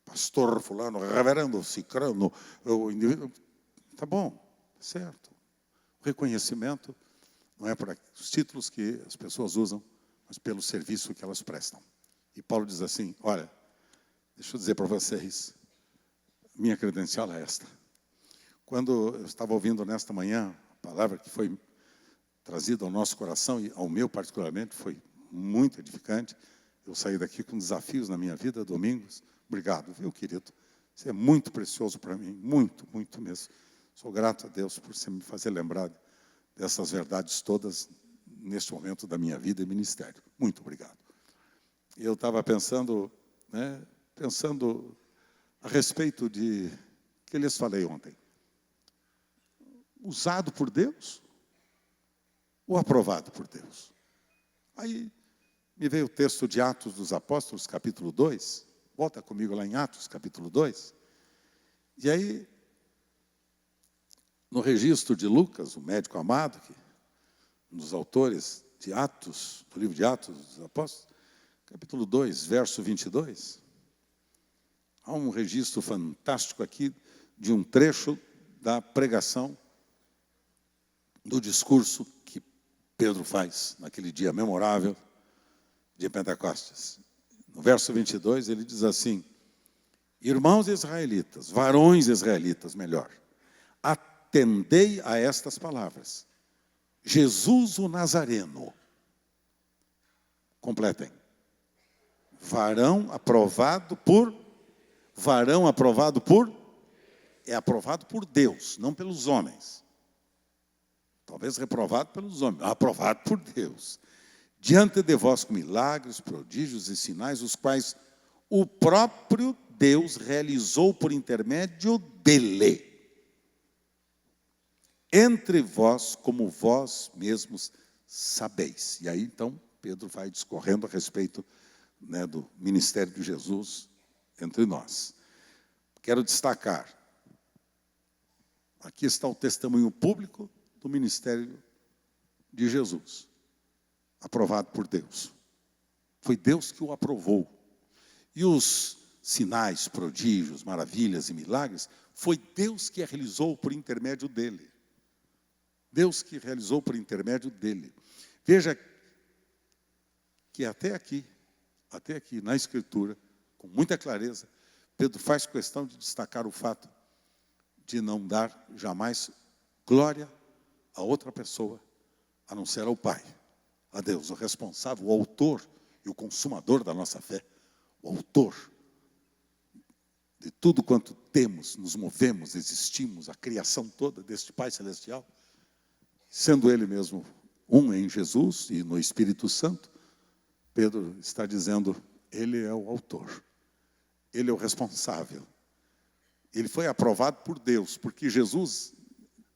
Speaker 2: Pastor fulano, reverendo cicrano, o indivíduo. Tá bom, certo. O reconhecimento não é por os títulos que as pessoas usam, mas pelo serviço que elas prestam. E Paulo diz assim: olha, deixa eu dizer para vocês, minha credencial é esta. Quando eu estava ouvindo nesta manhã a palavra que foi trazida ao nosso coração, e ao meu particularmente, foi muito edificante. Eu saí daqui com desafios na minha vida, domingos. Obrigado, viu, querido? Isso é muito precioso para mim, muito, muito mesmo. Sou grato a Deus por você me fazer lembrar dessas verdades todas neste momento da minha vida e ministério. Muito obrigado. Eu estava pensando a respeito de que lhes falei ontem. Usado por Deus ou aprovado por Deus? Aí me veio o texto de Atos dos Apóstolos, capítulo 2. Volta comigo lá em Atos, capítulo 2. E aí, no registro de Lucas, o médico amado, um dos autores de Atos, do livro de Atos dos Apóstolos, capítulo 2, verso 22, há um registro fantástico aqui de um trecho da pregação, do discurso que Pedro faz naquele dia memorável de Pentecostes. No verso 22, ele diz assim: irmãos israelitas, varões israelitas, melhor, atendei a estas palavras. Jesus o Nazareno. Completem. Varão aprovado por... É aprovado por Deus, não pelos homens. Talvez reprovado pelos homens, aprovado por Deus. Diante de vós com milagres, prodígios e sinais, os quais o próprio Deus realizou por intermédio dele. Entre vós, como vós mesmos sabeis. E aí, então, Pedro vai discorrendo a respeito, né, do ministério de Jesus entre nós. Quero destacar, aqui está o testemunho público do ministério de Jesus, aprovado por Deus. Foi Deus que o aprovou. E os sinais, prodígios, maravilhas e milagres, foi Deus que realizou por intermédio dele. Deus que realizou por intermédio dele. Veja que até aqui, na Escritura, com muita clareza, Pedro faz questão de destacar o fato de não dar jamais glória a outra pessoa, a não ser ao Pai, a Deus, o responsável, o autor e o consumador da nossa fé, o autor de tudo quanto temos, nos movemos, existimos, a criação toda deste Pai Celestial, sendo Ele mesmo um em Jesus e no Espírito Santo. Pedro está dizendo, Ele é o autor, Ele é o responsável. Ele foi aprovado por Deus, porque Jesus,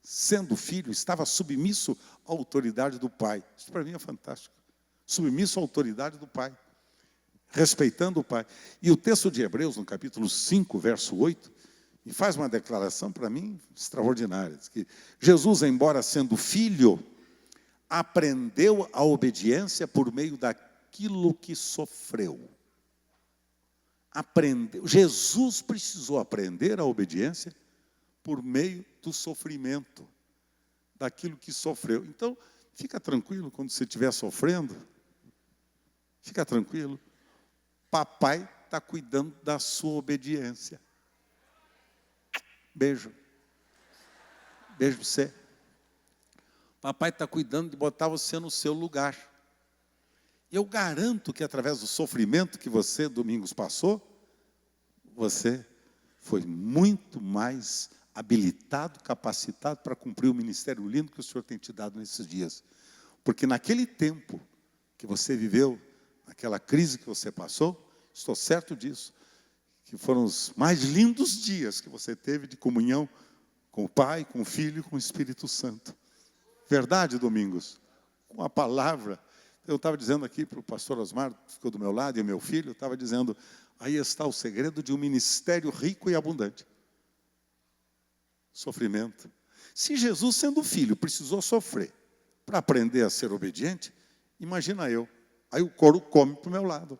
Speaker 2: sendo filho, estava submisso à autoridade do Pai. Isso para mim é fantástico. Submisso à autoridade do Pai, respeitando o Pai. E o texto de Hebreus, no capítulo 5, verso 8, e faz uma declaração para mim extraordinária. Diz que Jesus, embora sendo filho, aprendeu a obediência por meio daquilo que sofreu. Aprendeu. Jesus precisou aprender a obediência por meio do sofrimento, daquilo que sofreu. Então, fica tranquilo quando você estiver sofrendo. Fica tranquilo. Papai está cuidando da sua obediência. Beijo. Beijo para você. Papai está cuidando de botar você no seu lugar. Eu garanto que através do sofrimento que você, domingos, passou, você foi muito mais habilitado, capacitado para cumprir o ministério lindo que o Senhor tem te dado nesses dias. Porque naquele tempo que você viveu, naquela crise que você passou, estou certo disso, que foram os mais lindos dias que você teve de comunhão com o Pai, com o Filho e com o Espírito Santo. Verdade, Domingos? Com a palavra. Eu estava dizendo aqui para o pastor Osmar, que ficou do meu lado, e o meu filho, eu estava dizendo, aí está o segredo de um ministério rico e abundante. Sofrimento. Se Jesus, sendo filho, precisou sofrer para aprender a ser obediente, imagina eu. Aí o couro come para o meu lado.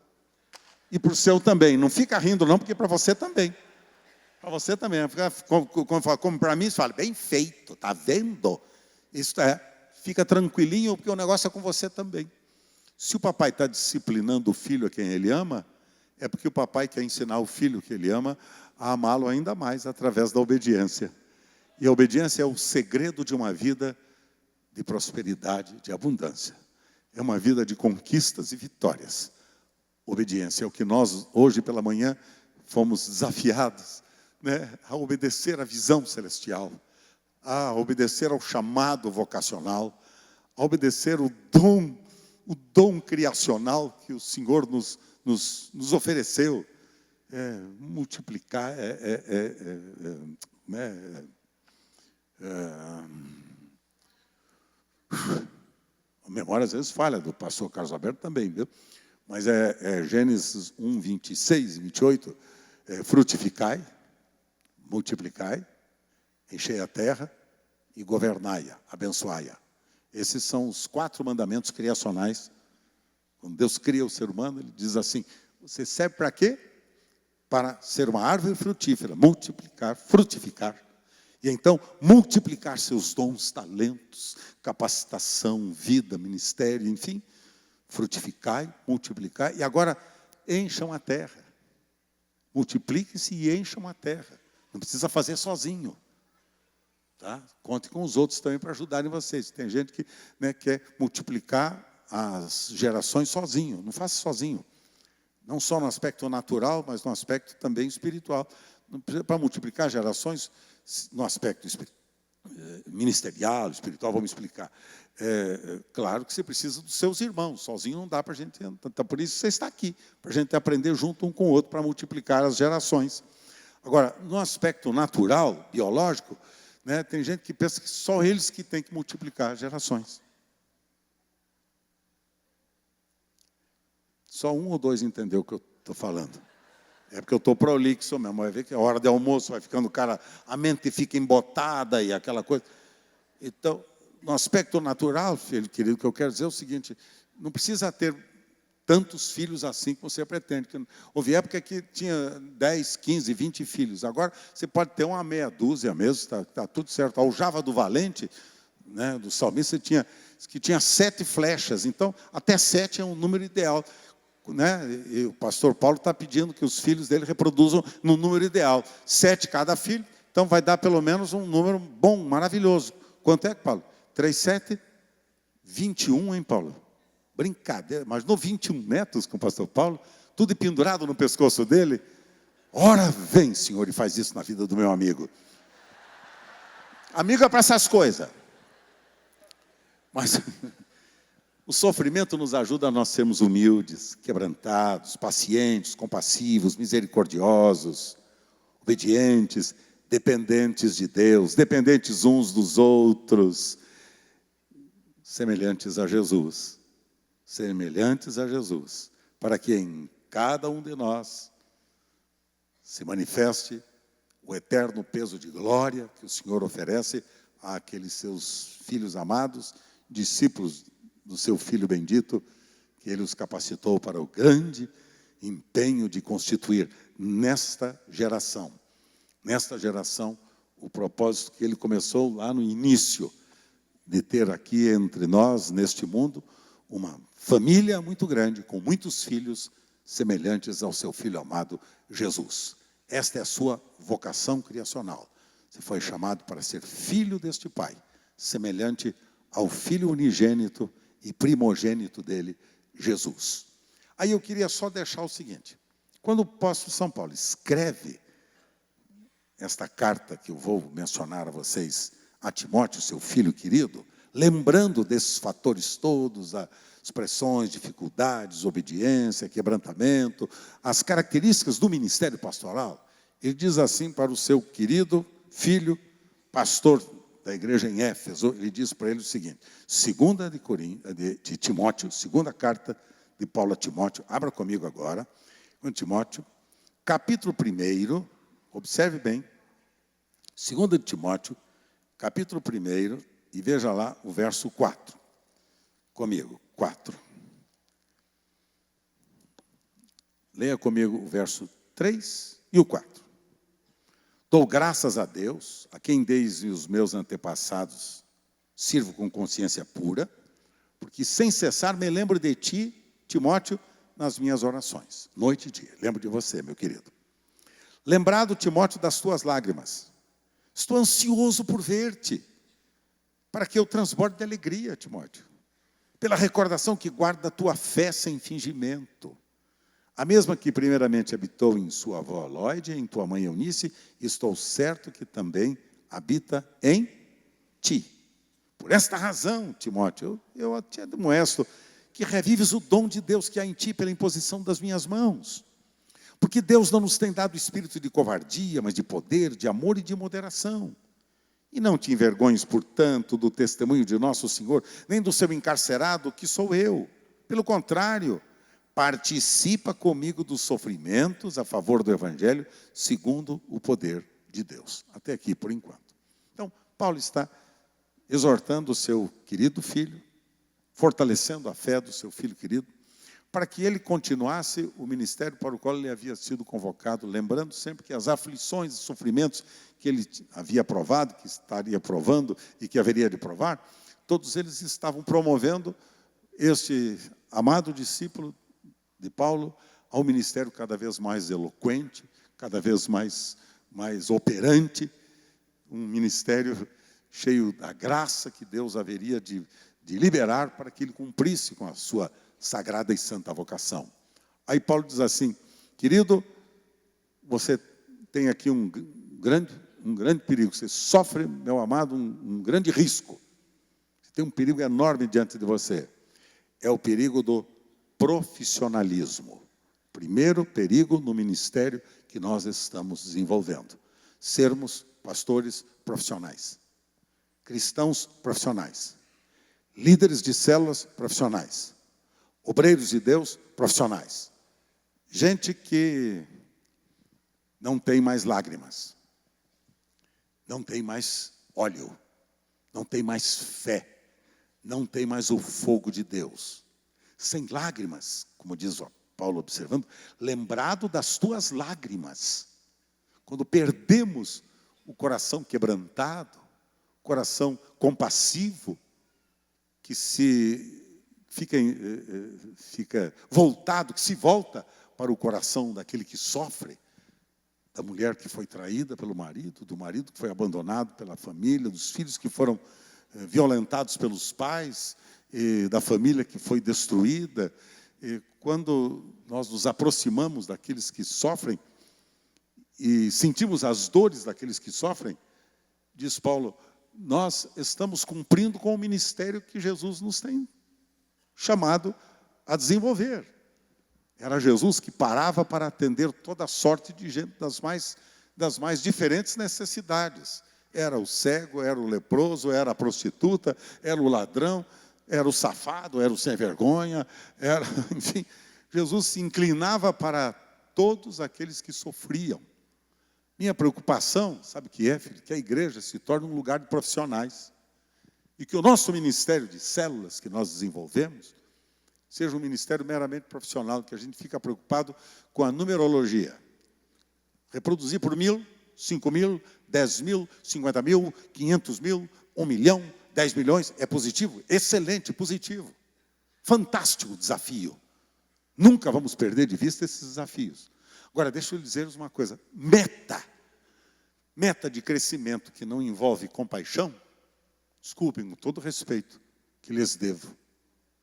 Speaker 2: E para o seu também. Não fica rindo não, porque para você também. Para você também. Como para mim, você fala, bem feito, está vendo? Isso é, fica tranquilinho, porque o negócio é com você também. Se o papai está disciplinando o filho a quem ele ama, é porque o papai quer ensinar o filho que ele ama a amá-lo ainda mais através da obediência. E a obediência é o segredo de uma vida de prosperidade, de abundância. É uma vida de conquistas e vitórias. Obediência é o que nós, hoje pela manhã, fomos desafiados, né, a obedecer à visão celestial, a obedecer ao chamado vocacional, a obedecer o dom criacional que o Senhor nos ofereceu. Multiplicar, a memória às vezes falha, do pastor Carlos Alberto também, viu? Mas Gênesis 1, 26 e 28, frutificai, multiplicai, enchei a terra e governai-a, abençoai-a. Esses são os 4 mandamentos criacionais. Quando Deus cria o ser humano, Ele diz assim, você serve para quê? Para ser uma árvore frutífera, multiplicar, frutificar. E então, multiplicar seus dons, talentos, capacitação, vida, ministério, enfim. Frutificai, multiplicai. E agora, encham a terra. Multipliquem-se e encham a terra. Não precisa fazer sozinho. Tá? Conte com os outros também para ajudarem vocês. Tem gente que, né, quer multiplicar as gerações sozinho. Não faça sozinho. Não só no aspecto natural, mas no aspecto também espiritual. Para multiplicar gerações, no aspecto ministerial, espiritual, vamos explicar. Claro que você precisa dos seus irmãos. Sozinho não dá para a gente. Então, por isso você está aqui, para a gente aprender junto um com o outro, para multiplicar as gerações. Agora, no aspecto natural, biológico, né, tem gente que pensa que só eles que têm que multiplicar gerações. Só um ou dois entendeu o que eu estou falando. É porque eu estou prolixo mesmo. Vai ver que a hora de almoço vai ficando o cara, a mente fica embotada e aquela coisa. Então, no aspecto natural, filho querido, o que eu quero dizer é o seguinte: não precisa ter tantos filhos assim que você pretende. Houve época que tinha 10, 15, 20 filhos. Agora você pode ter uma meia dúzia mesmo, está tudo certo. A aljava do valente, né, do salmista, tinha 7 flechas. Então, até 7 é um número ideal. Né? E o pastor Paulo está pedindo que os filhos dele reproduzam no número ideal. 7 cada filho, então vai dar pelo menos um número bom, maravilhoso. Quanto é, Paulo? 3, 7, 21, hein, Paulo? Brincadeira, mas no 21 netos com o pastor Paulo, tudo pendurado no pescoço dele. Ora vem, Senhor, e faz isso na vida do meu amigo. Amigo é para essas coisas. Mas o sofrimento nos ajuda a nós sermos humildes, quebrantados, pacientes, compassivos, misericordiosos, obedientes, dependentes de Deus, dependentes uns dos outros, semelhantes a Jesus. Semelhantes a Jesus, para que em cada um de nós se manifeste o eterno peso de glória que o Senhor oferece àqueles seus filhos amados, discípulos do seu Filho bendito, que Ele os capacitou para o grande empenho de constituir nesta geração, o propósito que Ele começou lá no início, de ter aqui entre nós, neste mundo, uma família muito grande, com muitos filhos, semelhantes ao seu Filho amado, Jesus. Esta é a sua vocação criacional. Você foi chamado para ser filho deste Pai, semelhante ao Filho unigênito e primogênito dele, Jesus. Aí eu queria só deixar o seguinte: quando o apóstolo São Paulo escreve esta carta que eu vou mencionar a vocês, a Timóteo, seu filho querido, lembrando desses fatores todos, as pressões, dificuldades, obediência, quebrantamento, as características do ministério pastoral, ele diz assim para o seu querido filho, pastor da igreja em Éfeso, ele diz para ele o seguinte: segunda de Timóteo, segunda carta de Paulo a Timóteo, abra comigo agora, com Timóteo, capítulo 1, observe bem, segunda de Timóteo, capítulo 1, e veja lá o verso 4. Comigo, 4. Leia comigo o verso 3 e o 4. Dou graças a Deus, a quem desde os meus antepassados sirvo com consciência pura, porque sem cessar me lembro de ti, Timóteo, nas minhas orações, noite e dia. Lembro de você, meu querido. Lembrado, Timóteo, das tuas lágrimas. Estou ansioso por ver-te, para que eu transborde de alegria, Timóteo, pela recordação que guarda a tua fé sem fingimento. A mesma que primeiramente habitou em sua avó Lóide e em tua mãe Eunice, estou certo que também habita em ti. Por esta razão, Timóteo, eu te admoesto que revives o dom de Deus que há em ti pela imposição das minhas mãos. Porque Deus não nos tem dado espírito de covardia, mas de poder, de amor e de moderação. E não te envergonhes, portanto, do testemunho de nosso Senhor, nem do seu encarcerado, que sou eu. Pelo contrário, participa comigo dos sofrimentos a favor do Evangelho, segundo o poder de Deus. Até aqui, por enquanto. Então, Paulo está exortando o seu querido filho, fortalecendo a fé do seu filho querido, para que ele continuasse o ministério para o qual ele havia sido convocado, lembrando sempre que as aflições e sofrimentos que ele havia provado, que estaria provando e que haveria de provar, todos eles estavam promovendo este amado discípulo de Paulo ao ministério cada vez mais eloquente, cada vez mais operante, um ministério cheio da graça que Deus haveria de liberar para que ele cumprisse com a sua sagrada e santa vocação. Aí Paulo diz assim: querido, você tem aqui um grande perigo, você sofre, meu amado, um grande risco. Você tem um perigo enorme diante de você. É o perigo do profissionalismo. Primeiro perigo no ministério que nós estamos desenvolvendo. Sermos pastores profissionais, cristãos profissionais, líderes de células profissionais, obreiros de Deus profissionais. Gente que não tem mais lágrimas, não tem mais óleo, não tem mais fé, não tem mais o fogo de Deus. Sem lágrimas, como diz Paulo observando, lembrado das tuas lágrimas. Quando perdemos o coração quebrantado, o coração compassivo, que fica voltado, que se volta para o coração daquele que sofre, da mulher que foi traída pelo marido, do marido que foi abandonado pela família, dos filhos que foram violentados pelos pais, da família que foi destruída. Quando nós nos aproximamos daqueles que sofrem e sentimos as dores daqueles que sofrem, diz Paulo, nós estamos cumprindo com o ministério que Jesus nos tem chamado a desenvolver. Era Jesus que parava para atender toda sorte de gente das mais diferentes necessidades. Era o cego, era o leproso, era a prostituta, era o ladrão, era o safado, era o sem vergonha, enfim, Jesus se inclinava para todos aqueles que sofriam. Minha preocupação, sabe o que é, filho? Que a igreja se torne um lugar de profissionais. E que o nosso ministério de células que nós desenvolvemos seja um ministério meramente profissional, que a gente fica preocupado com a numerologia. Reproduzir por 1.000, 5.000, 10.000, 50.000, 500.000, 1 milhão, 10 milhões, é positivo? Excelente, positivo. Fantástico desafio. Nunca vamos perder de vista esses desafios. Agora, deixa eu dizer uma coisa. Meta de crescimento que não envolve compaixão, desculpem, com todo o respeito que lhes devo,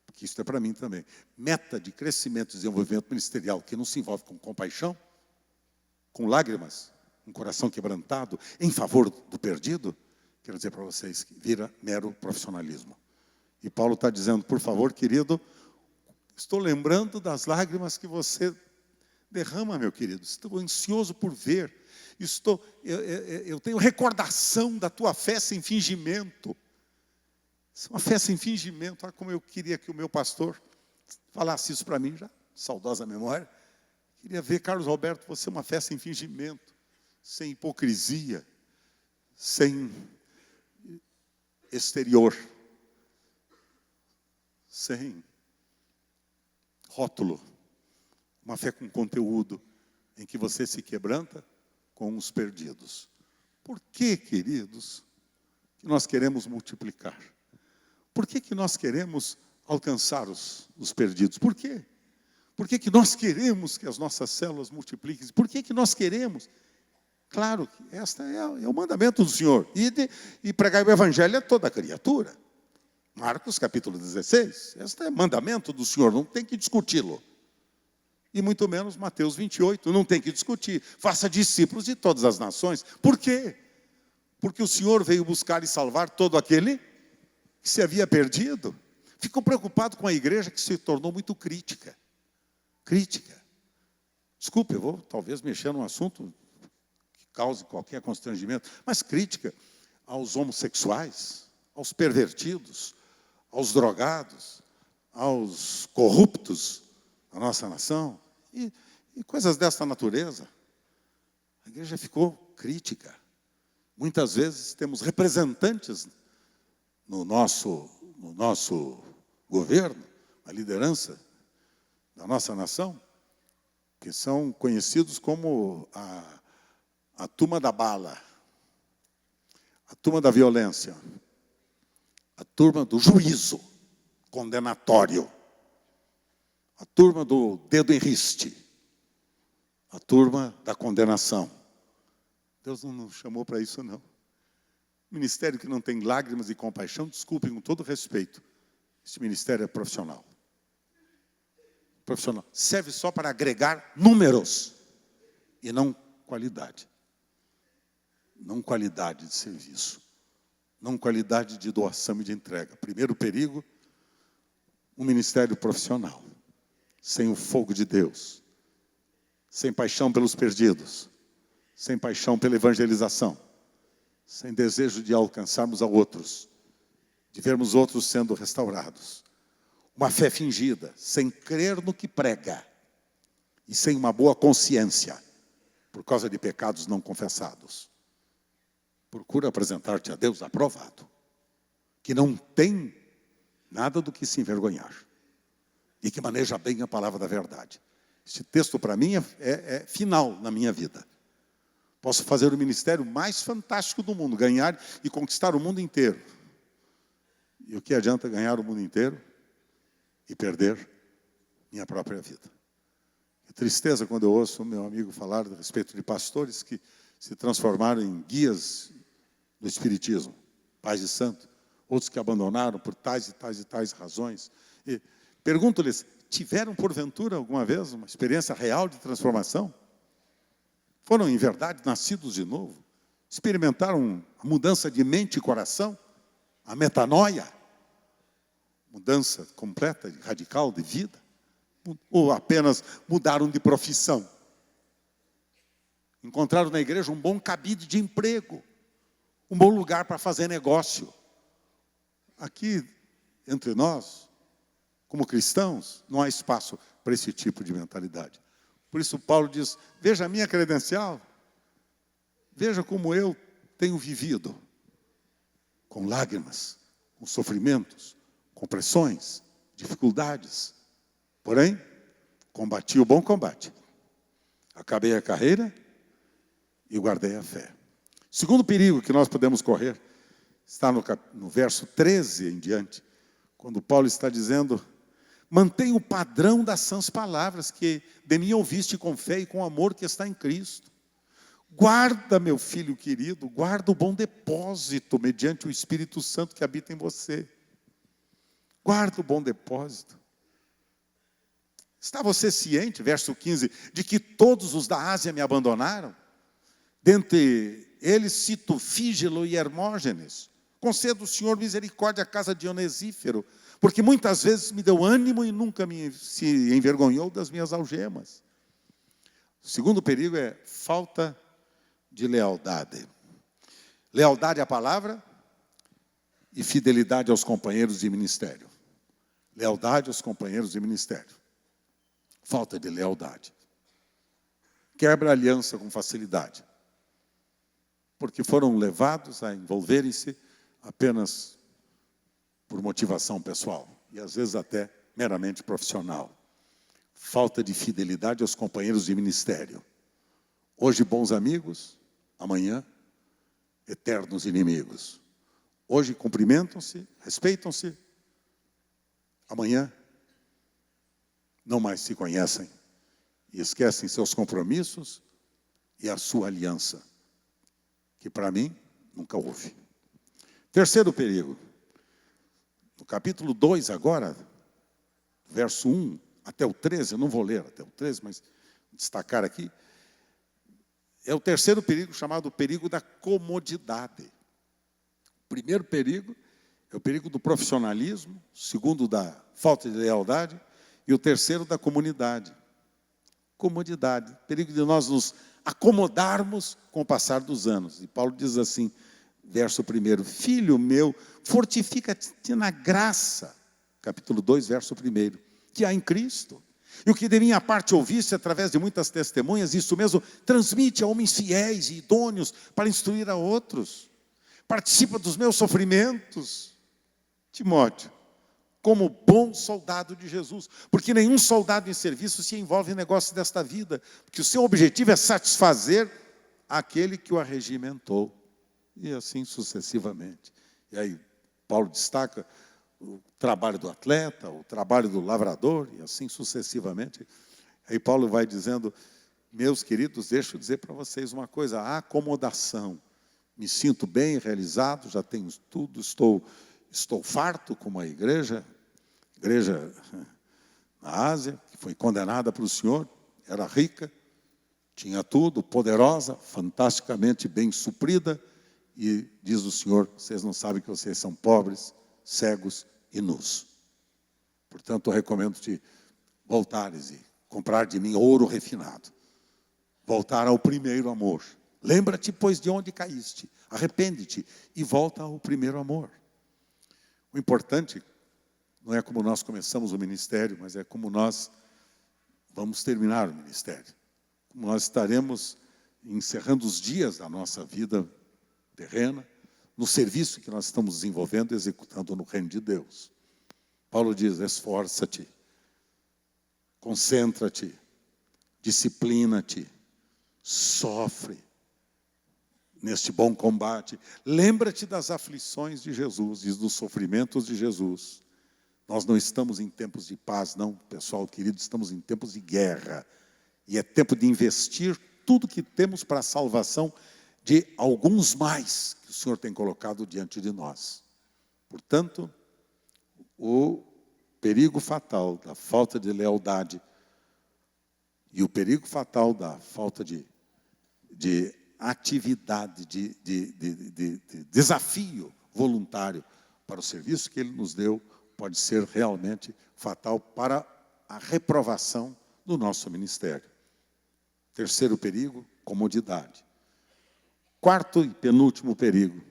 Speaker 2: porque isso é para mim também. Meta de crescimento e desenvolvimento ministerial que não se envolve com compaixão, com lágrimas, um coração quebrantado, em favor do perdido, quero dizer para vocês que vira mero profissionalismo. E Paulo está dizendo, por favor, querido, estou lembrando das lágrimas que você derrama, meu querido. Estou ansioso por ver. Eu tenho recordação da tua fé sem fingimento. Isso é uma fé sem fingimento. Olha como eu queria que o meu pastor falasse isso para mim, já, saudosa memória. Queria ver, Carlos Roberto, você uma fé sem fingimento, sem hipocrisia, sem exterior, sem rótulo. Uma fé com conteúdo, em que você se quebranta com os perdidos. Por que, queridos, que nós queremos multiplicar? Por que nós queremos alcançar os perdidos? Por quê? Por que nós queremos que as nossas células multipliquem? Por que nós queremos? Claro que este é o mandamento do Senhor. E pregar o evangelho a toda criatura. Marcos capítulo 16. Este é o mandamento do Senhor, não tem que discuti-lo. E muito menos Mateus 28, não tem que discutir. Faça discípulos de todas as nações. Por quê? Porque o Senhor veio buscar e salvar todo aquele que se havia perdido. Ficou preocupado com a igreja que se tornou muito crítica. Crítica. Desculpe, eu vou talvez mexer num assunto que cause qualquer constrangimento, mas crítica aos homossexuais, aos pervertidos, aos drogados, aos corruptos da nossa nação, e coisas dessa natureza. A igreja ficou crítica. Muitas vezes temos representantes no nosso governo, a liderança da nossa nação, que são conhecidos como a turma da bala, a turma da violência, a turma do juízo condenatório, a turma do dedo em riste. a turma da condenação. Deus não nos chamou para isso, não. Ministério que não tem lágrimas e compaixão, desculpe, com todo respeito, esse ministério é profissional. Profissional. Serve só para agregar números e não qualidade. Não qualidade de serviço. Não qualidade de doação e de entrega. Primeiro perigo, um ministério profissional. Sem o fogo de Deus. Sem paixão pelos perdidos. Sem paixão pela evangelização. Sem desejo de alcançarmos a outros. De vermos outros sendo restaurados. Uma fé fingida, sem crer no que prega. E sem uma boa consciência. Por causa de pecados não confessados. Procura apresentar-te a Deus aprovado. Que não tem nada do que se envergonhar. E que maneja bem a palavra da verdade. Este texto para mim é final na minha vida. Posso fazer o ministério mais fantástico do mundo. Ganhar e conquistar o mundo inteiro. E o que adianta ganhar o mundo inteiro e perder minha própria vida? Que tristeza quando eu ouço o meu amigo falar a respeito de pastores que se transformaram em guias do Espiritismo, pais de santo, outros que abandonaram por tais e tais e tais razões. E pergunto-lhes, tiveram porventura alguma vez uma experiência real de transformação? Foram em verdade nascidos de novo? Experimentaram a mudança de mente e coração? A metanoia? Mudança completa, radical de vida? Ou apenas mudaram de profissão? Encontraram na igreja um bom cabide de emprego? Um bom lugar para fazer negócio? Aqui, entre nós, como cristãos, não há espaço para esse tipo de mentalidade. Por isso Paulo diz, veja a minha credencial, veja como eu tenho vivido, com lágrimas, com sofrimentos, com pressões, dificuldades. Porém, combati o bom combate, acabei a carreira e guardei a fé. Segundo perigo que nós podemos correr, está no verso 13 em diante, quando Paulo está dizendo, mantenha o padrão das sãs palavras que de mim ouviste com fé e com amor que está em Cristo. Guarda, meu filho querido, guarda o bom depósito mediante o Espírito Santo que habita em você. Guarda o bom depósito. Está você ciente, verso 15, de que todos os da Ásia me abandonaram? Dentre eles cito Fígelo e Hermógenes. Conceda o Senhor misericórdia à casa de Onesífero, porque muitas vezes me deu ânimo e nunca se envergonhou das minhas algemas. O segundo perigo é falta de lealdade. Lealdade à palavra e fidelidade aos companheiros de ministério. Lealdade aos companheiros de ministério. Falta de lealdade. Quebra a aliança com facilidade. Porque foram levados a envolverem-se apenas por motivação pessoal. E às vezes até meramente profissional. Falta de fidelidade aos companheiros de ministério. Hoje bons amigos, amanhã eternos inimigos. Hoje cumprimentam-se, respeitam-se, amanhã não mais se conhecem e esquecem seus compromissos e a sua aliança, que para mim nunca houve. Terceiro perigo, no capítulo 2 agora, verso 1 até o 13, eu não vou ler até o 13, mas destacar aqui, é o terceiro perigo chamado perigo da comodidade. O primeiro perigo é o perigo do profissionalismo, o segundo da falta de lealdade e o terceiro da comunidade. Comodidade, perigo de nós nos acomodarmos com o passar dos anos. E Paulo diz assim, verso 1, filho meu, fortifica-te na graça, capítulo 2, verso 1, que há em Cristo. E o que de minha parte ouviste através de muitas testemunhas, isso mesmo, transmite a homens fiéis e idôneos para instruir a outros. Participa dos meus sofrimentos, Timóteo, como bom soldado de Jesus. Porque nenhum soldado em serviço se envolve em negócios desta vida. Porque o seu objetivo é satisfazer aquele que o arregimentou. E assim sucessivamente. E aí Paulo destaca o trabalho do atleta, o trabalho do lavrador, e assim sucessivamente. Aí Paulo vai dizendo Meus queridos, deixa eu dizer para vocês uma coisa, a acomodação. Me sinto bem realizado, já tenho tudo, estou farto como a igreja na Ásia, que foi condenada para o Senhor, era rica, tinha tudo, poderosa, fantasticamente bem suprida, e diz o Senhor, vocês não sabem que vocês são pobres, cegos e nus. Portanto, eu recomendo-te voltares e comprar de mim ouro refinado. Voltar ao primeiro amor. Lembra-te, pois, de onde caíste. Arrepende-te e volta ao primeiro amor. O importante não é como nós começamos o ministério, mas é como nós vamos terminar o ministério. Como nós estaremos encerrando os dias da nossa vida terrena, no serviço que nós estamos desenvolvendo e executando no reino de Deus. Paulo diz, esforça-te, concentra-te, disciplina-te, sofre neste bom combate. Lembra-te das aflições de Jesus e dos sofrimentos de Jesus. Nós não estamos em tempos de paz, não, pessoal querido, estamos em tempos de guerra. E é tempo de investir tudo que temos para a salvação de alguns mais que o Senhor tem colocado diante de nós. Portanto, o perigo fatal da falta de lealdade e o perigo fatal da falta de atividade, de desafio voluntário para o serviço que Ele nos deu, pode ser realmente fatal para a reprovação do nosso ministério. Terceiro perigo, comodidade. Quarto e penúltimo perigo,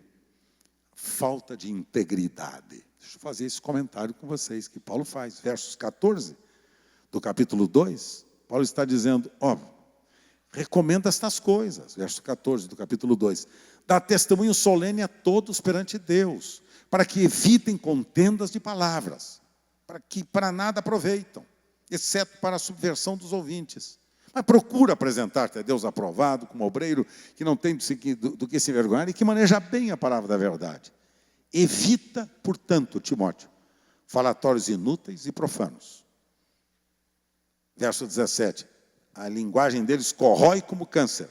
Speaker 2: falta de integridade. Deixa eu fazer esse comentário com vocês, que Paulo faz. Versos 14 do capítulo 2, Paulo está dizendo, recomenda estas coisas. Verso 14 do capítulo 2. Dá testemunho solene a todos perante Deus, para que evitem contendas de palavras, para que para nada aproveitam, exceto para a subversão dos ouvintes. Mas procura apresentar-te a Deus aprovado, como obreiro, que não tem do que se envergonhar e que maneja bem a palavra da verdade. Evita, portanto, Timóteo, falatórios inúteis e profanos. Verso 17. A linguagem deles corrói como câncer,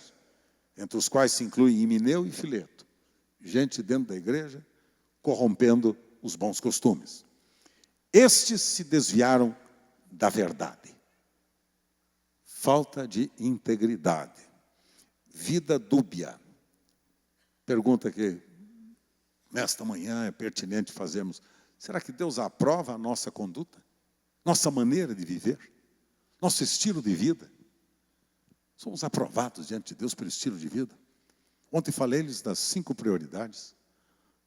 Speaker 2: entre os quais se incluem Himeneu e Fileto. Gente dentro da igreja, corrompendo os bons costumes. Estes se desviaram da verdade. Falta de integridade. Vida dúbia. Pergunta que nesta manhã é pertinente fazermos. Será que Deus aprova a nossa conduta? Nossa maneira de viver? Nosso estilo de vida? Somos aprovados diante de Deus pelo estilo de vida? Ontem falei-lhes das 5 prioridades.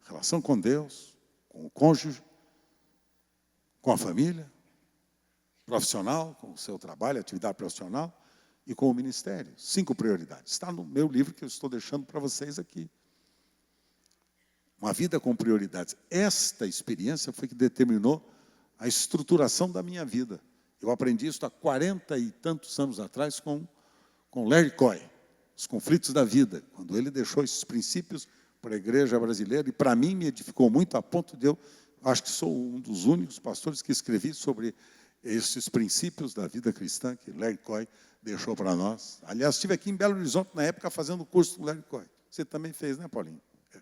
Speaker 2: Relação com Deus, com o cônjuge, com a família, profissional, com o seu trabalho, atividade profissional e com o ministério. 5 prioridades. Está no meu livro que eu estou deixando para vocês aqui. Uma vida com prioridades. Esta experiência foi que determinou a estruturação da minha vida. Eu aprendi isso há 40 e tantos anos atrás com Larry Coy, os conflitos da vida, quando ele deixou esses princípios para a igreja brasileira, e para mim me edificou muito, a ponto de eu, acho que sou um dos únicos pastores que escrevi sobre esses princípios da vida cristã que Larry Coy deixou para nós. Aliás, estive aqui em Belo Horizonte na época fazendo o curso do Larry Coy. Você também fez, né, Paulinho? É.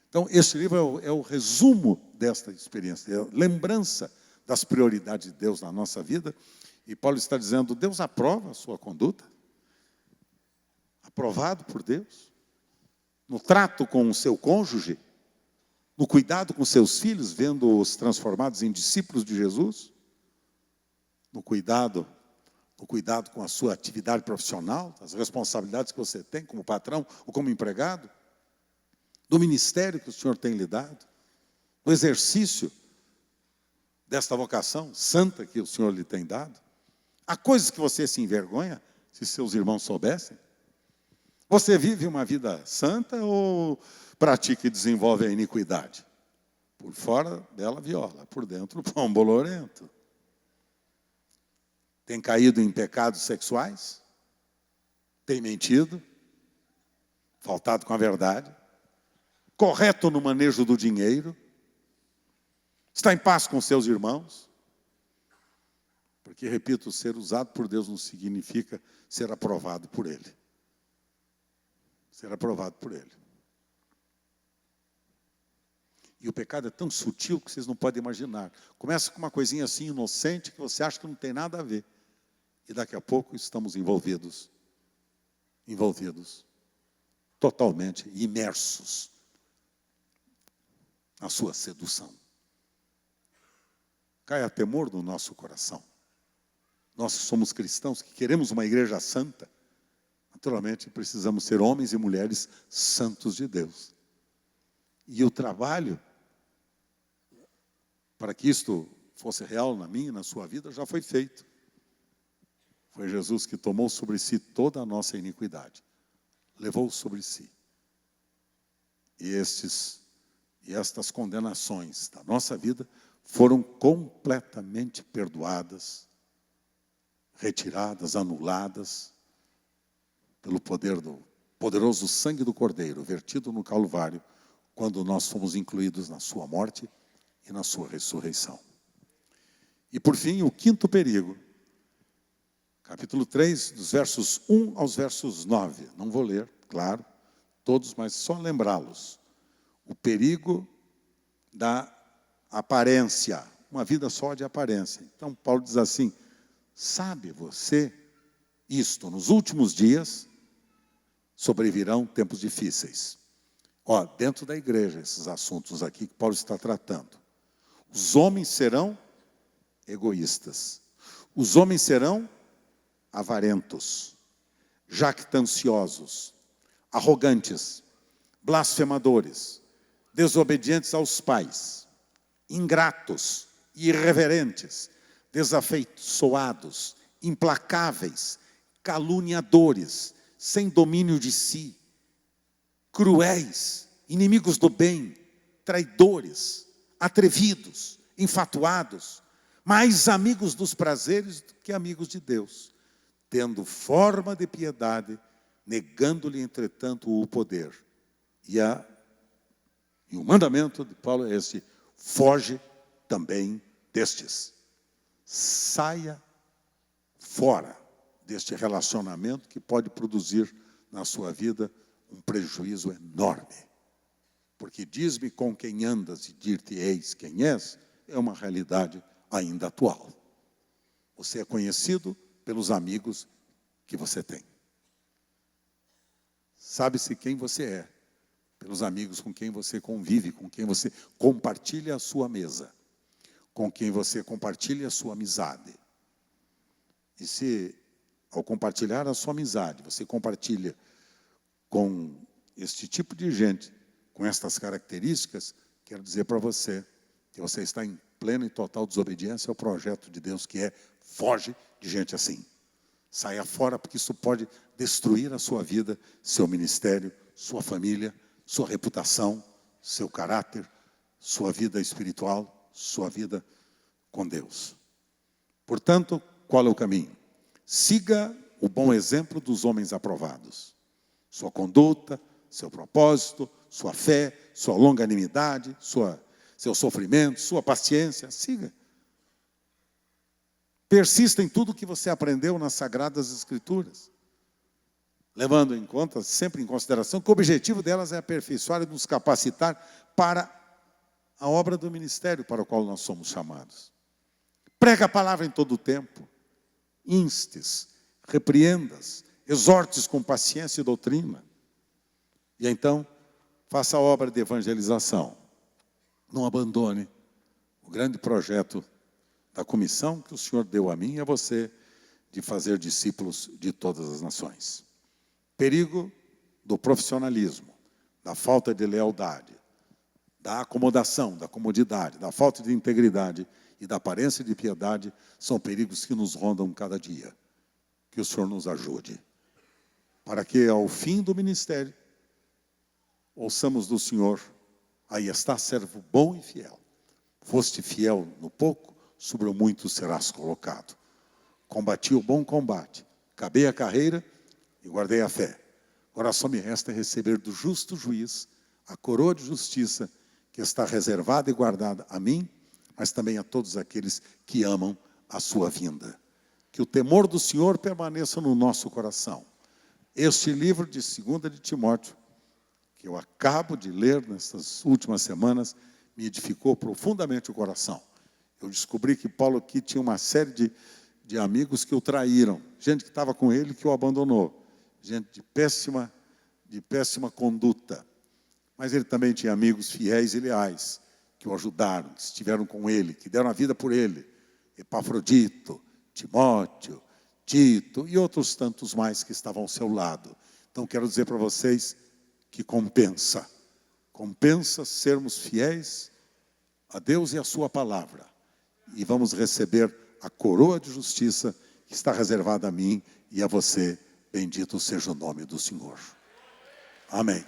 Speaker 2: Então, esse livro é o resumo desta experiência, é a lembrança das prioridades de Deus na nossa vida. E Paulo está dizendo, Deus aprova a sua conduta, aprovado por Deus, no trato com o seu cônjuge, no cuidado com seus filhos, vendo-os transformados em discípulos de Jesus, no cuidado com a sua atividade profissional, as responsabilidades que você tem como patrão ou como empregado, do ministério que o Senhor tem lhe dado, no exercício desta vocação santa que o Senhor lhe tem dado. Há coisas que você se envergonha, se seus irmãos soubessem. Você vive uma vida santa ou pratica e desenvolve a iniquidade? Por fora, bela viola, por dentro, pão bolorento. Tem caído em pecados sexuais? Tem mentido? Faltado com a verdade? Correto no manejo do dinheiro? Está em paz com seus irmãos? Porque, repito, ser usado por Deus não significa ser aprovado por Ele. Ser aprovado por Ele. E o pecado é tão sutil que vocês não podem imaginar. Começa com uma coisinha assim inocente que você acha que não tem nada a ver. E daqui a pouco estamos envolvidos, totalmente imersos na sua sedução. Caia temor no nosso coração. Nós que somos cristãos, que queremos uma igreja santa, naturalmente precisamos ser homens e mulheres santos de Deus. E o trabalho para que isto fosse real na minha e na sua vida já foi feito. Foi Jesus que tomou sobre si toda a nossa iniquidade. Levou sobre si. E estas condenações da nossa vida foram completamente perdoadas, retiradas, anuladas, pelo poder do poderoso sangue do Cordeiro, vertido no Calvário, quando nós fomos incluídos na sua morte e na sua ressurreição. E por fim, o quinto perigo, capítulo 3, dos versos 1 aos versos 9. Não vou ler, claro, todos, mas só lembrá-los. O perigo da aparência, uma vida só de aparência. Então, Paulo diz assim, sabe você isto, nos últimos dias sobrevirão tempos difíceis. Dentro da igreja, esses assuntos aqui que Paulo está tratando. Os homens serão egoístas. Os homens serão avarentos, jactanciosos, arrogantes, blasfemadores, desobedientes aos pais, ingratos, irreverentes, desafeiçoados, implacáveis, caluniadores, sem domínio de si, cruéis, inimigos do bem, traidores, atrevidos, enfatuados, mais amigos dos prazeres do que amigos de Deus, tendo forma de piedade, negando-lhe, entretanto, o poder. E o mandamento de Paulo é este, foge também destes. Saia fora deste relacionamento que pode produzir na sua vida um prejuízo enorme. Porque diz-me com quem andas e dir-te-eis quem és, é uma realidade ainda atual. Você é conhecido pelos amigos que você tem. Sabe-se quem você é, pelos amigos com quem você convive, com quem você compartilha a sua mesa, com quem você compartilha a sua amizade. E se, ao compartilhar a sua amizade, você compartilha com este tipo de gente, com estas características, quero dizer para você que você está em plena e total desobediência ao projeto de Deus, que é, foge de gente assim. Saia fora, porque isso pode destruir a sua vida, seu ministério, sua família, sua reputação, seu caráter, sua vida espiritual, sua vida com Deus. Portanto, qual é o caminho? Siga o bom exemplo dos homens aprovados. Sua conduta, seu propósito, sua fé, sua longanimidade, seu sofrimento, sua paciência, siga. Persista em tudo que você aprendeu nas Sagradas Escrituras, levando em conta, sempre em consideração, que o objetivo delas é aperfeiçoar e nos capacitar para a obra do ministério para o qual nós somos chamados. Prega a palavra em todo o tempo, instes, repreendas, exortes com paciência e doutrina. E então, faça a obra de evangelização. Não abandone o grande projeto da comissão que o Senhor deu a mim e a você de fazer discípulos de todas as nações. Perigo do profissionalismo, da falta de lealdade, da acomodação, da comodidade, da falta de integridade e da aparência de piedade são perigos que nos rondam cada dia. Que o Senhor nos ajude, para que ao fim do ministério, ouçamos do Senhor, aí está servo bom e fiel. Foste fiel no pouco, sobre o muito serás colocado. Combati o bom combate, acabei a carreira e guardei a fé. Agora só me resta receber do justo juiz a coroa de justiça que está reservada e guardada a mim, mas também a todos aqueles que amam a sua vinda. Que o temor do Senhor permaneça no nosso coração. Este livro de 2 de Timóteo, que eu acabo de ler nessas últimas semanas, me edificou profundamente o coração. Eu descobri que Paulo aqui tinha uma série de amigos que o traíram, gente que estava com ele que o abandonou, gente de péssima conduta. Mas ele também tinha amigos fiéis e leais, que o ajudaram, que estiveram com ele, que deram a vida por ele. Epafrodito, Timóteo, Tito e outros tantos mais que estavam ao seu lado. Então quero dizer para vocês que compensa sermos fiéis a Deus e a sua palavra. E vamos receber a coroa de justiça que está reservada a mim e a você. Bendito seja o nome do Senhor. Amém.